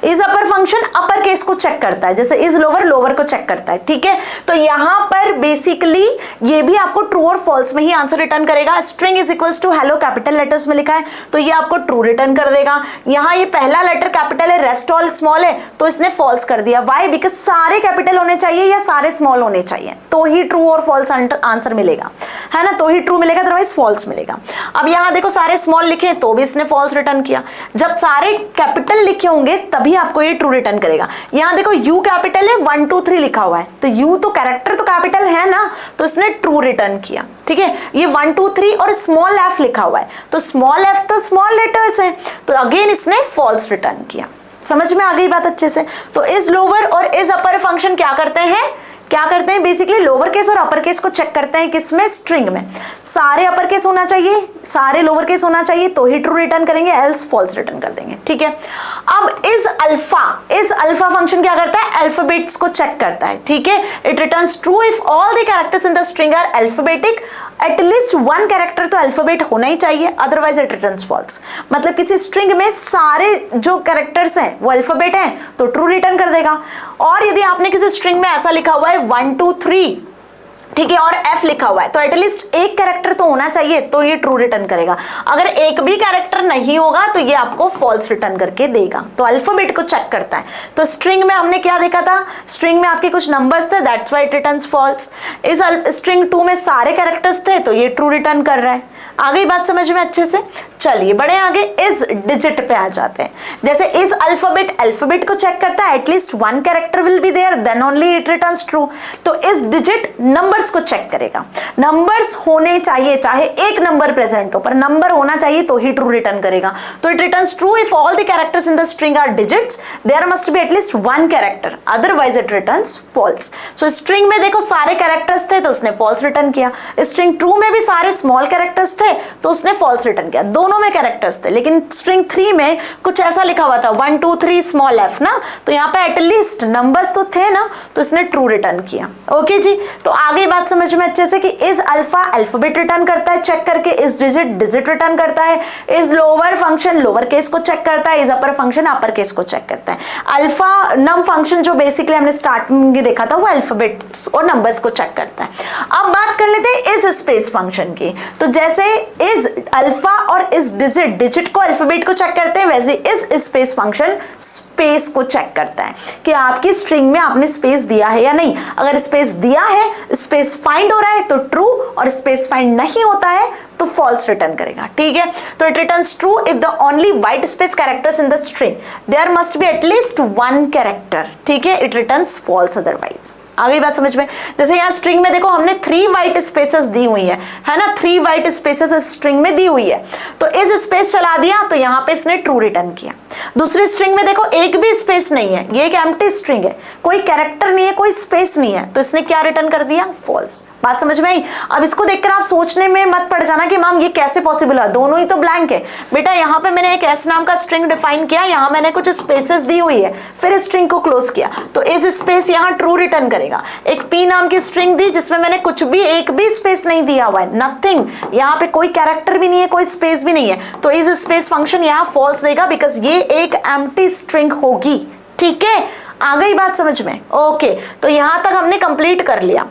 is upper function upper case को चेक करता है, जैसे इज लोअर लोअर को चेक करता है, ठीक है। तो यहां पर बेसिकली ये भी आपको ट्रू और फॉल्स में ही आंसर रिटर्न करेगा। String is equals to hello capital letters में लिखा है तो ये आपको ट्रू रिटर्न कर देगा। यहाँ ये पहला लेटर कैपिटल है, रेस्ट ऑल स्मॉल है, तो इसने फॉल्स कर दिया। वाई, बिकॉज सारे कैपिटल होने चाहिए या सारे स्मॉल होने चाहिए, तो ही ट्रू और फॉल्स आंसर मिलेगा, है ना, तो ही ट्रू मिलेगा, अदरवाइज फॉल्स मिलेगा। अब यहां देखो सारे स्मॉल लिखे तो भी इसने फॉल्स रिटर्न किया, जब सारे कैपिटल लिखे होंगे तभी आपको ये ट्रू रिटर्न करेगा। यहां देखो यू कैपिटल है, 1 2 3 लिखा हुआ है, तो यू तो कैरेक्टर तो कैपिटल है ना, तो इसने ट्रू रिटर्न किया, ठीक है। ये 1 2 3 और स्मॉल एफ लिखा हुआ है, तो स्मॉल एफ तो स्मॉल लेटर्स है, तो अगेन इसने फॉल्स रिटर्न किया। समझ में आ गई बात अच्छे से। तो इज लोअर और इज अपर फंक्शन क्या करते हैं, बेसिकली लोअर केस और अपर केस को चेक करते हैं, किसमें, स्ट्रिंग में। सारे अपर केस होना चाहिए, सारे लोअर केस होना चाहिए तो ही ट्रू रिटर्न करेंगे, एल्स फॉल्स रिटर्न कर देंगे, ठीक है। अब इज अल्फा फंक्शन क्या करता है, अल्फाबेट्स को चेक करता है, ठीक है। It returns true if all the characters in the string are alphabetic, at least 1 character तो अल्फाबेट होना ही चाहिए, अदरवाइज इट रिटर्न्स फॉल्स। मतलब किसी स्ट्रिंग में सारे जो कैरेक्टर्स हैं वो अल्फाबेट हैं तो ट्रू रिटर्न कर देगा। और यदि आपने किसी स्ट्रिंग में ऐसा लिखा हुआ है 1 2 3, ठीक है, और एफ लिखा हुआ है तो एटलीस्ट एक कैरेक्टर तो होना चाहिए तो ये ट्रू रिटर्न करेगा। अगर एक भी कैरेक्टर नहीं होगा तो ये आपको फॉल्स रिटर्न करके देगा। तो अल्फाबेट को चेक करता है। तो स्ट्रिंग में हमने क्या देखा था, स्ट्रिंग में आपके कुछ नंबर्स थे, that's why it returns false. इस स्ट्रिंग 2 में सारे कैरेक्टर्स थे तो ये ट्रू रिटर्न कर रहा है। आ गई बात समझ में अच्छे से। चलिए बड़े आगे इज डिजिट पे आ जाते हैं। जैसे इज अल्फाबेट को चेक करता है, at least 1 character will be there then only it returns true. तो इज डिजिट नंबर्स को चेक करेगा, नंबर्स होने चाहिए, चाहे एक नंबर प्रेजेंट हो पर नंबर होना चाहिए तो ही ट्रू रिटर्न करेगा। तो it returns true if all the characters in the string are digits, there must be at least 1 character, otherwise it returns false. So string में देखो सारे कैरेक्टर्स थे तो उसने फॉल्स रिटर्न किया। स्ट्रिंग 2 में भी सारे स्मॉल कैरेक्टर्स थे तो उसने फॉल्स रिटर्न किया। दोनों में कैरेक्टर्स थे, लेकिन स्ट्रिंग 3 में कुछ ऐसा लिखा हुआ था 1 2 3 स्मॉल एफ ना, तो यहाँ पे एटलीस्ट नंबर्स तो थे ना, तो इसने ट्रू रिटर्न किया। ओके जी, तो आगे बात समझ में अच्छे से कि इज अल्फा अल्फाबेट रिटर्न करता है चेक करके, इज डिजिट रिटर्न करता है, is lower function lower case को चेक करता है, is upper function upper case को चेक करता है। अल्फा नम फंक्शन जो बेसिकली हमने स्टार्टिंग में देखा था वो अल्फाबेट्स और नंबर्स को चेक करता है। अब बात कर लेते हैं इज स्पेस फंक्शन की। तो जैसे इज अल्फा और इज डिजिट को अल्फाबेट को चेक करते हैं, वैसे इज स्पेस फंक्शन स्पेस को चेक करता है कि आपकी स्ट्रिंग में आपने स्पेस दिया है या नहीं। अगर स्पेस दिया है, स्पेस फाइंड हो रहा है तो ट्रू, और स्पेस फाइंड नहीं होता है तो फॉल्स रिटर्न करेगा। ठीक है, तो it returns true if the only white space characters in the string there must be at least 1 character. ठीक है, इट रिटर्न्स फॉल्स अदरवाइज। आ गई बात समझ में? जैसे यहाँ स्ट्रिंग में देखो हमने 3 वाइट स्पेसेस दी हुई है ना, 3 वाइट स्पेसेस स्ट्रिंग में दी हुई है, तो इस स्पेस चला दिया तो यहाँ पे इसने ट्रू रिटर्न किया। दूसरी स्ट्रिंग में देखो एक भी स्पेस नहीं है, ये एक एम्प्टी स्ट्रिंग है, कोई कैरेक्टर नहीं है, कोई स्पेस नहीं है, तो इसने क्या रिटर्न कर दिया? फॉल्स। बात समझ में आई? अब इसको देखकर आप सोचने में मत पड़ जाना कि मैम ये कैसे पॉसिबल है, दोनों ही तो ब्लैंक है। बेटा यहाँ पे मैंने एक एस नाम का स्ट्रिंग डिफाइन किया, यहाँ मैंने कुछ स्पेसेस दी हुई है, फिर स्ट्रिंग को क्लोज किया, तो इस स्पेस यहाँ ट्रू रिटर्न करेगा। एक पी नाम की स्ट्रिंग दी जिसमें मैंने कुछ भी एक भी स्पेस नहीं दिया हुआ है, नथिंग, यहाँ पे कोई कैरेक्टर भी नहीं है, कोई स्पेस भी नहीं है, तो इस स्पेस फंक्शन यहाँ फॉल्स देगा, बिकॉज ये एक एम्प्टी स्ट्रिंग होगी। ठीक है, आ गई बात समझ में? ओके, तो यहां तक हमने कंप्लीट कर लिया।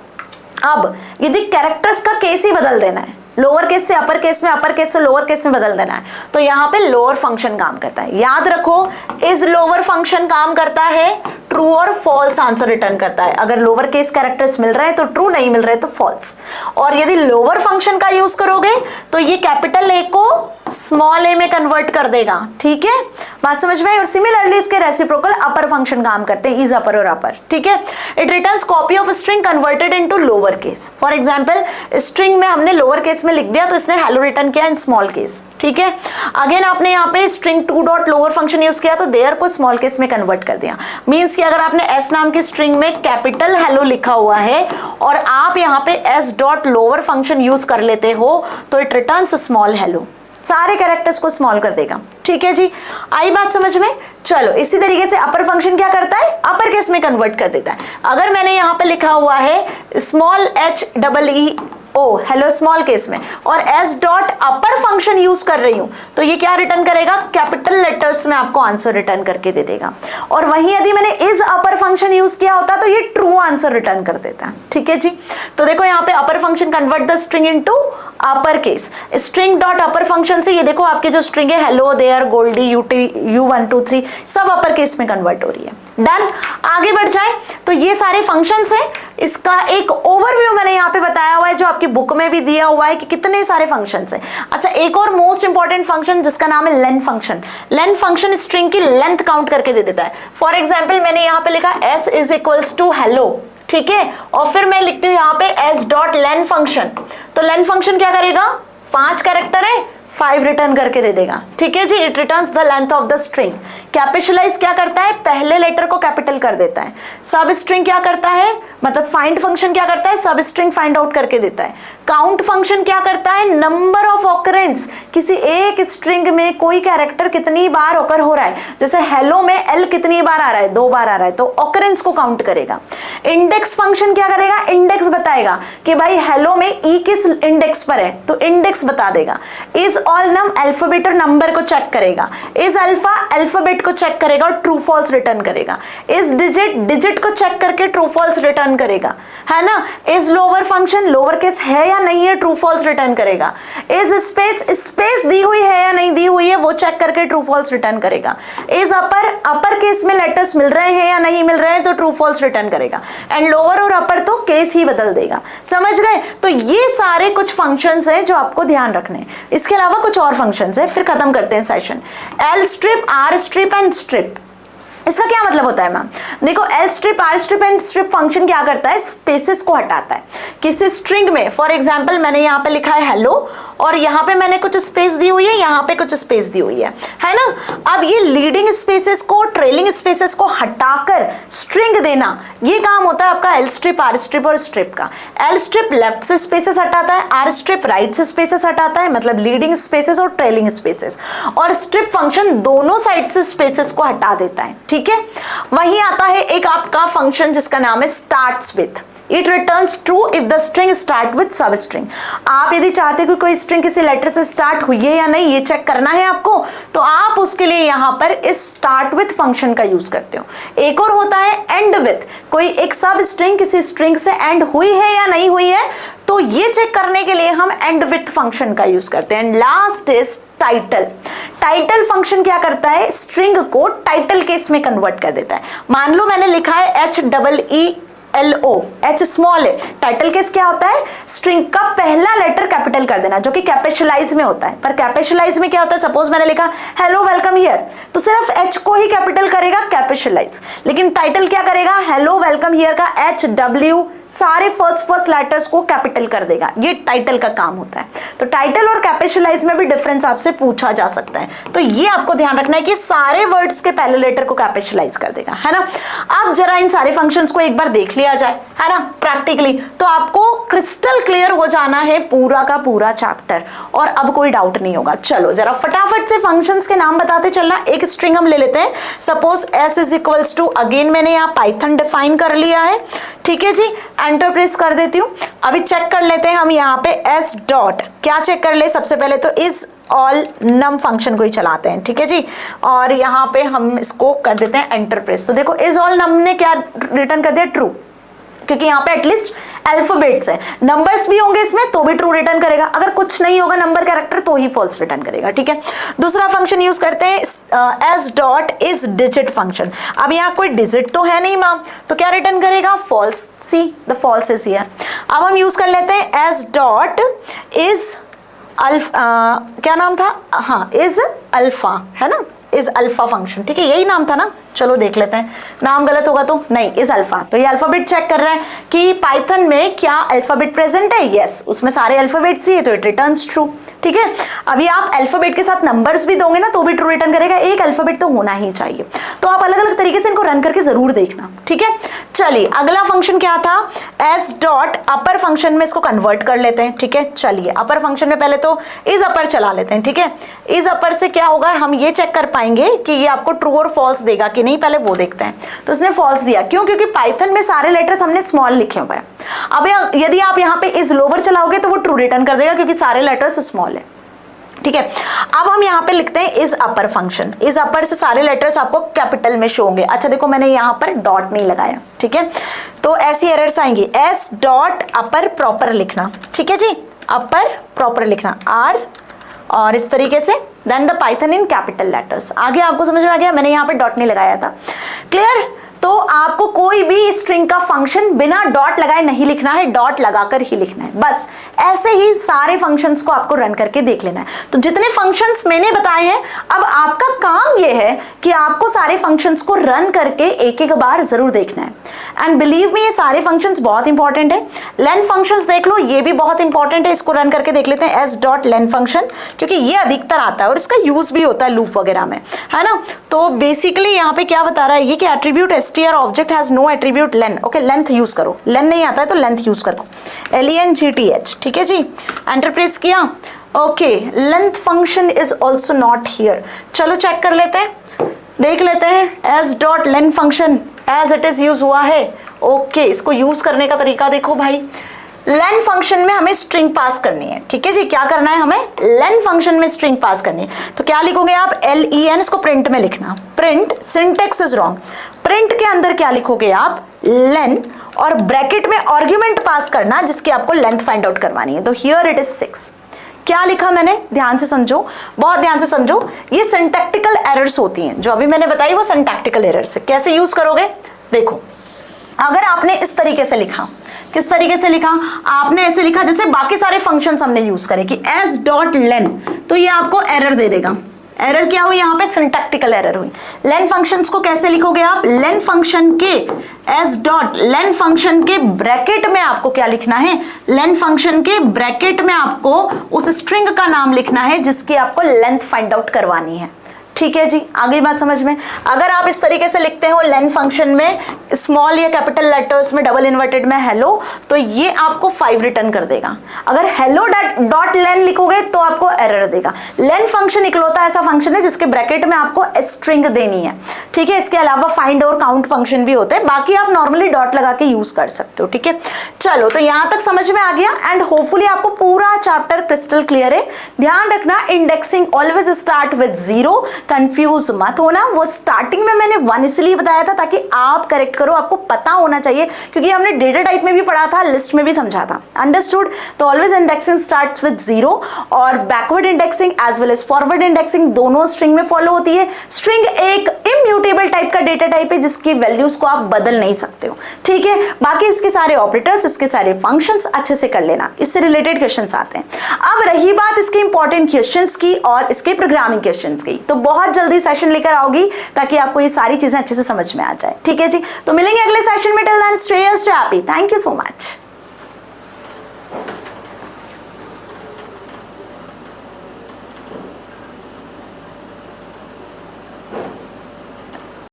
अब यदि कैरेक्टर्स का केस ही बदल देना है, लोअर केस से अपर केस में, अपर केस से लोअर केस में बदल देना है, तो यहाँ पे लोअर फंक्शन काम करता है। याद रखो, इस लोअर फंक्शन काम करता है ट्रू और फॉल्स आंसर रिटर्न करता है। अगर लोअर केस कैरेक्टर्स मिल रहे हैं तो ट्रू, नहीं मिल रहे तो फॉल्स। और यदि लोअर फंक्शन का यूज करोगे तो ये कैपिटल ए को स्मॉल ए में कन्वर्ट कर देगा। ठीक है, बात समझ में आई? और सिमिलरली इसके रेसिप्रोकल अपर फंक्शन काम करते हैं, इज अपर और अपर। ठीक है, it returns copy of string converted into lower case. For example, string में हमने लोअर केस में लिख दिया तो इसने हेलो रिटर्न किया इन स्मॉल केस। ठीक है, अगेन आपने यहाँ पे string 2 dot lower function use किया तो देयर को स्मॉल केस में कन्वर्ट कर दिया। मींस कि अगर आपने एस नाम की स्ट्रिंग में कैपिटल हेलो लिखा हुआ है और आप यहाँ पे S dot lower function use कर लेते हो तो इट रिटर्न्स स्मॉल हेलो, सारे कैरेक्टर्स को स्मॉल कर देगा। ठीक है जी, आई बात समझ में? चलो, इसी तरीके से अपर फंक्शन क्या करता है? अपर केस में कन्वर्ट कर देता है। अगर मैंने यहाँ पे लिखा हुआ है स्मॉल एच डबल ई ओ हेलो स्मॉल केस में और S dot upper function use कर रही हूं तो ये क्या रिटर्न करेगा? कैपिटल लेटर्स में आपको आंसर रिटर्न करके दे देगा। और वहीं यदि मैंने इस अपर फंक्शन यूज किया होता तो ये ट्रू आंसर रिटर्न कर देता। ठीक है जी, तो देखो यहाँ पे upper function convert the string into upper case. String dot upper function से ये देखो आपकी जो स्ट्रिंग है hello there Goldy UT U123 सब अपर केस में कन्वर्ट हो रही है। डन, आगे बढ़ जाए तो ये सारे फंक्शंस हैं, इसका एक ओवरव्यू मैंने यहाँ पे बताया हुआ है जो आपकी बुक में भी दिया हुआ है कि कितने सारे फंक्शंस हैं। अच्छा, एक और मोस्ट इंपॉर्टेंट फंक्शन जिसका नाम है length function. Length function string की लेंथ काउंट करके दे देता है। फॉर एग्जाम्पल, मैंने यहाँ पे लिखा s is equals to hello, ठीक है, और फिर मैं लिखती हूँ यहाँ पे s डॉट लेंथ फंक्शन, तो लेंथ फंक्शन क्या करेगा? 5 कैरेक्टर है, 5 रिटर्न करके दे देगा। ठीक है जी, it returns the length of the string. Capitalize क्या करता है? पहले लेटर को कैपिटल कर देता है। सब स्ट्रिंग क्या करता है? मतलब फाइंड फंक्शन क्या करता है? सब स्ट्रिंग फाइंड आउट करके देता है। काउंट फंक्शन क्या करता है? नंबर ऑफ ऑकरेंस, किसी एक स्ट्रिंग में कोई कैरेक्टर कितनी बार ऑकर हो रहा है, जैसे हेलो में एल कितनी बार आ रहा है? 2 बार आ रहा है, तो ऑकरेंस को काउंट करेगा। इंडेक्स फंक्शन क्या करेगा? इंडेक्स बताएगा कि भाई हेलो में ई किस इंडेक्स पर है, तो इंडेक्स बता देगा। इज ऑल नम अल्फाबेट और नंबर को चेक करेगा। इज अल्फा अल्फाबेट को चेक करेगा और ट्रू फॉल्स रिटर्न करेगा। इज डिजिट डिजिट को चेक करके ट्रू फॉल्स रिटर्न करेगा, है ना। Is lower function lower case है या नहीं है, ट्रू फॉल्स रिटर्न करेगा। इज स्पेस स्पेस दी हुई है या नहीं दी हुई है वो चेक करके ट्रू फॉल्स रिटर्न करेगा। इज अपर अपर केस में लेटर्स मिल रहे हैं या नहीं मिल रहे हैं तो ट्रू फॉल्स रिटर्न करेगा। एंड लोअर और अपर तो केस ही बदल देगा। समझ गए? तो ये सारे कुछ फंक्शंस हैं जो आपको ध्यान रखने हैं। इसके अलावा कुछ और फंक्शंस है, फिर खत्म करते हैं session. L strip, R strip and strip, इसका क्या मतलब होता है मैम? देखो, L strip, R strip and strip function क्या करता है? स्पेसेस को हटाता है। किसी स्ट्रिंग में फॉर एग्जांपल मैंने यहाँ पे लिखा है हेलो और यहाँ पे मैंने कुछ स्पेस दी हुई है, यहाँ पे कुछ स्पेस दी हुई है ना। अब ये लीडिंग स्पेसेस को ट्रेलिंग स्पेसेस को हटाकर स्ट्रिंग देना, ये काम होता है आपका एल स्ट्रिप, आर स्ट्रिप और स्ट्रिप का। एल स्ट्रिप लेफ्ट से स्पेसेस हटाता है, आर स्ट्रिप राइट से स्पेसेस हटाता है, मतलब लीडिंग स्पेसेस और ट्रेलिंग स्पेसेस, और स्ट्रिप फंक्शन दोनों साइड से स्पेसेस को हटा देता है। ठीक है, वहीं आता है एक आपका फंक्शन जिसका नाम है starts with. It returns true if the string start with सब स्ट्रिंग। आप यदि चाहते हो कि कोई स्ट्रिंग किसी लेटर से स्टार्ट हुई है या नहीं ये चेक करना है आपको, तो आप उसके लिए यहाँ पर इस स्टार्ट विथ फंक्शन का यूज करते हो। एक और होता है एंड विथ, कोई एक सब स्ट्रिंग किसी स्ट्रिंग से एंड हुई है या नहीं हुई है तो ये चेक करने के लिए हम एंड विथ फंक्शन का यूज करते हैं। And last is title. Title function क्या करता है? स्ट्रिंग को टाइटल केस में कन्वर्ट कर देता है। मान लो मैंने लिखा है HEE HLO, H स्मॉल है। टाइटल केस क्या होता है, स्ट्रिंग का पहला लेटर कैपिटल कर देना, जो कि कैपिटलाइज में होता है। पर कैपिटलाइज में क्या होता है, सपोज मैंने लिखा हेलो वेलकम हियर, तो सिर्फ H को ही कैपिटल करेगा कैपिटलाइज, लेकिन टाइटल क्या करेगा, हेलो वेलकम हियर का HW सारे फर्स्ट लेटर्स को कैपिटल कर देगा। ये टाइटल का काम होता है। तो टाइटल और कैपिटलाइज में भी डिफरेंस आपसे पूछा जा सकता है, तो ये आपको ध्यान रखना है कि सारे वर्ड्स के पहले लेटर को कैपिटलाइज कर देगा, है ना। अब जरा इन सारे फंक्शंस को एक बार देख लिया जाए, है ना, प्रैक्टिकली, तो आपको क्रिस्टल क्लियर हो जाना है पूरा का पूरा चैप्टर, और अब कोई डाउट नहीं होगा। चलो जरा फटाफट से फंक्शंस के नाम बताते चलना। एक स्ट्रिंग हम ले लेते हैं, suppose s is equals to, again मैंने यहाँ पाइथन डिफाइन कर लिया है, ठीक है जी, एंटर प्रेस कर देती हूँ। अभी चेक कर लेते हैं हम यहाँ पे s डॉट, क्या चेक कर ले, सबसे पहले तो इज ऑल नम फंक्शन को ही चलाते हैं, ठीक है जी, और यहाँ पे हम इसको कर देते हैं एंटर प्रेस। तो देखो इज ऑल नम ने क्या रिटर्न कर दिया, ट्रू, क्योंकि यहाँ पे एटलीस्ट अल्फाबेट्स है, नंबर्स भी होंगे इसमें तो भी ट्रू रिटर्न करेगा, अगर कुछ नहीं होगा नंबर कैरेक्टर तो ही फॉल्स रिटर्न करेगा, ठीक है। दूसरा फंक्शन यूज करते हैं S dot is digit function. अब यहाँ कोई डिजिट तो है नहीं मैम, तो क्या रिटर्न करेगा, false, see the false is here. अब हम यूज कर लेते हैं एस डॉट इज क्या नाम था, हाँ इज अल्फा, है ना, इज अल्फा फंक्शन, ठीक है, यही नाम था ना। चलो देख लेते हैं, नाम गलत होगा तो नहीं, इज अल्फा, तो ये अल्फाबेट चेक कर रहा है कि पाइथन में क्या अल्फाबेट प्रेजेंट है, यस, उसमें सारे अल्फाबेट्स ही है, तो इट रिटर्न्स ट्रू, ठीक है। अभी आप अल्फाबेट के साथ नंबर्स भी दोगे ना तो भी ट्रू रिटर्न करेगा, एक अल्फाबेट तो होना ही चाहिए। तो आप अलग अलग तरीके से इनको रन करके जरूर देखना, ठीक है। चलिए अगला फंक्शन क्या था, एस डॉट अपर फंक्शन में इसको कन्वर्ट कर लेते हैं, ठीक है। चलिए अपर फंक्शन में पहले तो इज अपर चला लेते हैं, ठीक है। इज अपर से क्या होगा, हम ये चेक कर पाएंगे कि ये आपको ट्रू और फॉल्स देगा कि नहीं, पहले वो देखते हैं। तो इसने फॉल्स दिया, क्यों, क्योंकि पाइथन में सारे लेटर्स हमने स्मॉल लिखे हुए हैं। अब यदि आप यहाँ पे इज लोअर चलाओगे तो वो ट्रू रिटर्न कर देगा, क्योंकि सारे लेटर्स स्मॉल है, ठीक है। अब हम यहाँ पे लिखते हैं is upper function, is upper से सारे लेटर्स आपको कैपिटल में शो होंगे। अच्छा देखो मैंने यहाँ पर डॉट नहीं लगाया, ठीक है, तो ऐसी एरर्स आएंगी, एस डॉट अपर प्रॉपर लिखना, ठीक है जी, अपर प्रॉपर लिखना आर, और इस तरीके से then the Python in capital letters. आगे आपको समझ में आ गया, मैंने यहाँ पे डॉट नहीं लगाया था, क्लियर। तो आपको कोई भी स्ट्रिंग का फंक्शन बिना डॉट लगाए नहीं लिखना है, डॉट लगाकर ही लिखना है, बस ऐसे ही सारे फंक्शंस को आपको रन करके देख लेना है। तो जितने फंक्शंस मैंने बताए हैं, अब आपका काम यह है कि आपको सारे फंक्शंस को रन करके एक एक बार जरूर देखना है। एंड बिलीव मी, ये सारे फंक्शंस बहुत इंपॉर्टेंट है। लेन फंक्शंस देख लो, ये भी बहुत इंपॉर्टेंट है, इसको रन करके देख लेते हैं, एस डॉट लेन फंक्शन, क्योंकि ये अधिकतर आता है और इसका यूज भी होता है लूप वगैरह में, है ना। तो बेसिकली यहाँ पे क्या बता रहा है, ये कि attribute str object has no attribute len, okay, length use करो, लेन नहीं आता है तो लेंथ यूज करो, LENGTH, ठीक है जी, एंटर प्रेस किया, okay, length function is also not here. चलो चेक कर लेते हैं, देख लेते हैं, S dot len function as it is use हुआ है, ओके, इसको यूज करने का तरीका देखो भाई। लेन फंक्शन में हमें स्ट्रिंग पास करनी है, ठीक है जी, क्या करना है हमें, लेन फंक्शन में स्ट्रिंग पास करनी है। तो क्या लिखोगे आप, LEN, इसको प्रिंट में लिखना, print, syntax is wrong, print के अंदर क्या लिखोगे आप, लेन, और ब्रैकेट में आर्ग्यूमेंट पास करना जिसकी आपको लेंथ फाइंड आउट करवानी है। तो हियर इट इज 6। क्या लिखा मैंने, ध्यान से समझो, बहुत ध्यान से समझो, ये सिंटैक्टिकल एरर्स होती हैं, जो अभी मैंने बताई वो सिंटैक्टिकल एरर्स है। कैसे यूज करोगे, देखो, अगर आपने इस तरीके से लिखा, किस तरीके से लिखा, आपने ऐसे लिखा जैसे बाकी सारे फंक्शंस हमने यूज करे कि एस डॉट लेन, तो ये आपको एरर दे देगा। एरर क्या हुई, यहाँ पे सिंटैक्टिकल एरर हुई। लेन फंक्शंस को कैसे लिखोगे आप, लेन फंक्शन के एस डॉट लेन फंक्शन के ब्रैकेट में आपको क्या लिखना है, लेन फंक्शन के ब्रैकेट में आपको उस स्ट्रिंग का नाम लिखना है जिसकी आपको लेंथ फाइंड आउट करवानी है, ठीक है जी। आगे बात समझ में, अगर आप इस तरीके से लिखते हो लेन फंक्शन में स्मॉल या कैपिटल लेटर्स में डबल इन्वर्टेड में हेलो, तो ये आपको 5 रिटर्न कर देगा। अगर हेलो डॉट लेन लिखोगे तो आपको एरर देगा। लेन फंक्शन इकलौता ऐसा फंक्शन है जिसके ब्रैकेट में आपको स्ट्रिंग देनी है, ठीक है। इसके अलावा फाइंड और काउंट फंक्शन भी होते हैं, बाकी आप नॉर्मली डॉट लगा के यूज कर सकते हो, ठीक है। चलो तो यहां तक समझ में आ गया, एंड होपफुली आपको पूरा चैप्टर क्रिस्टल क्लियर है। ध्यान रखना, indexing always start with 0, confuse मत होना। वो स्टार्टिंग में मैंने 1 इसलिए बताया था ताकि आप करेक्ट करो, आपको पता होना चाहिए, क्योंकि हमने डेटा टाइप में भी पढ़ा था, लिस्ट में भी समझा था। अंडरस्टूड? तो ऑलवेज इंडेक्सिंग स्टार्ट्स विद 0 और backward indexing as well as forward indexing दोनों स्ट्रिंग में फॉलो होती है। स्ट्रिंग एक इम्यूटेबल टाइप का डेटा टाइप है जिसकी वैल्यूज को आप बदल नहीं सकते हो, ठीक है। बाकी इसके सारे ऑपरेटर्स, इसके सारे फंक्शंस अच्छे से कर लेना, इससे रिलेटेड क्वेश्चंस आते हैं। अब रही बात इसके इंपॉर्टेंट क्वेश्चंस की और इसके प्रोग्रामिंग क्वेश्चंस की, तो बहुत जल्दी सेशन लेकर आओगी ताकि आपको ये सारी चीजें अच्छे से समझ में आ जाए, ठीक है जी। तो मिलेंगे अगले सेशन में। Till then stay happy. Thank you so much.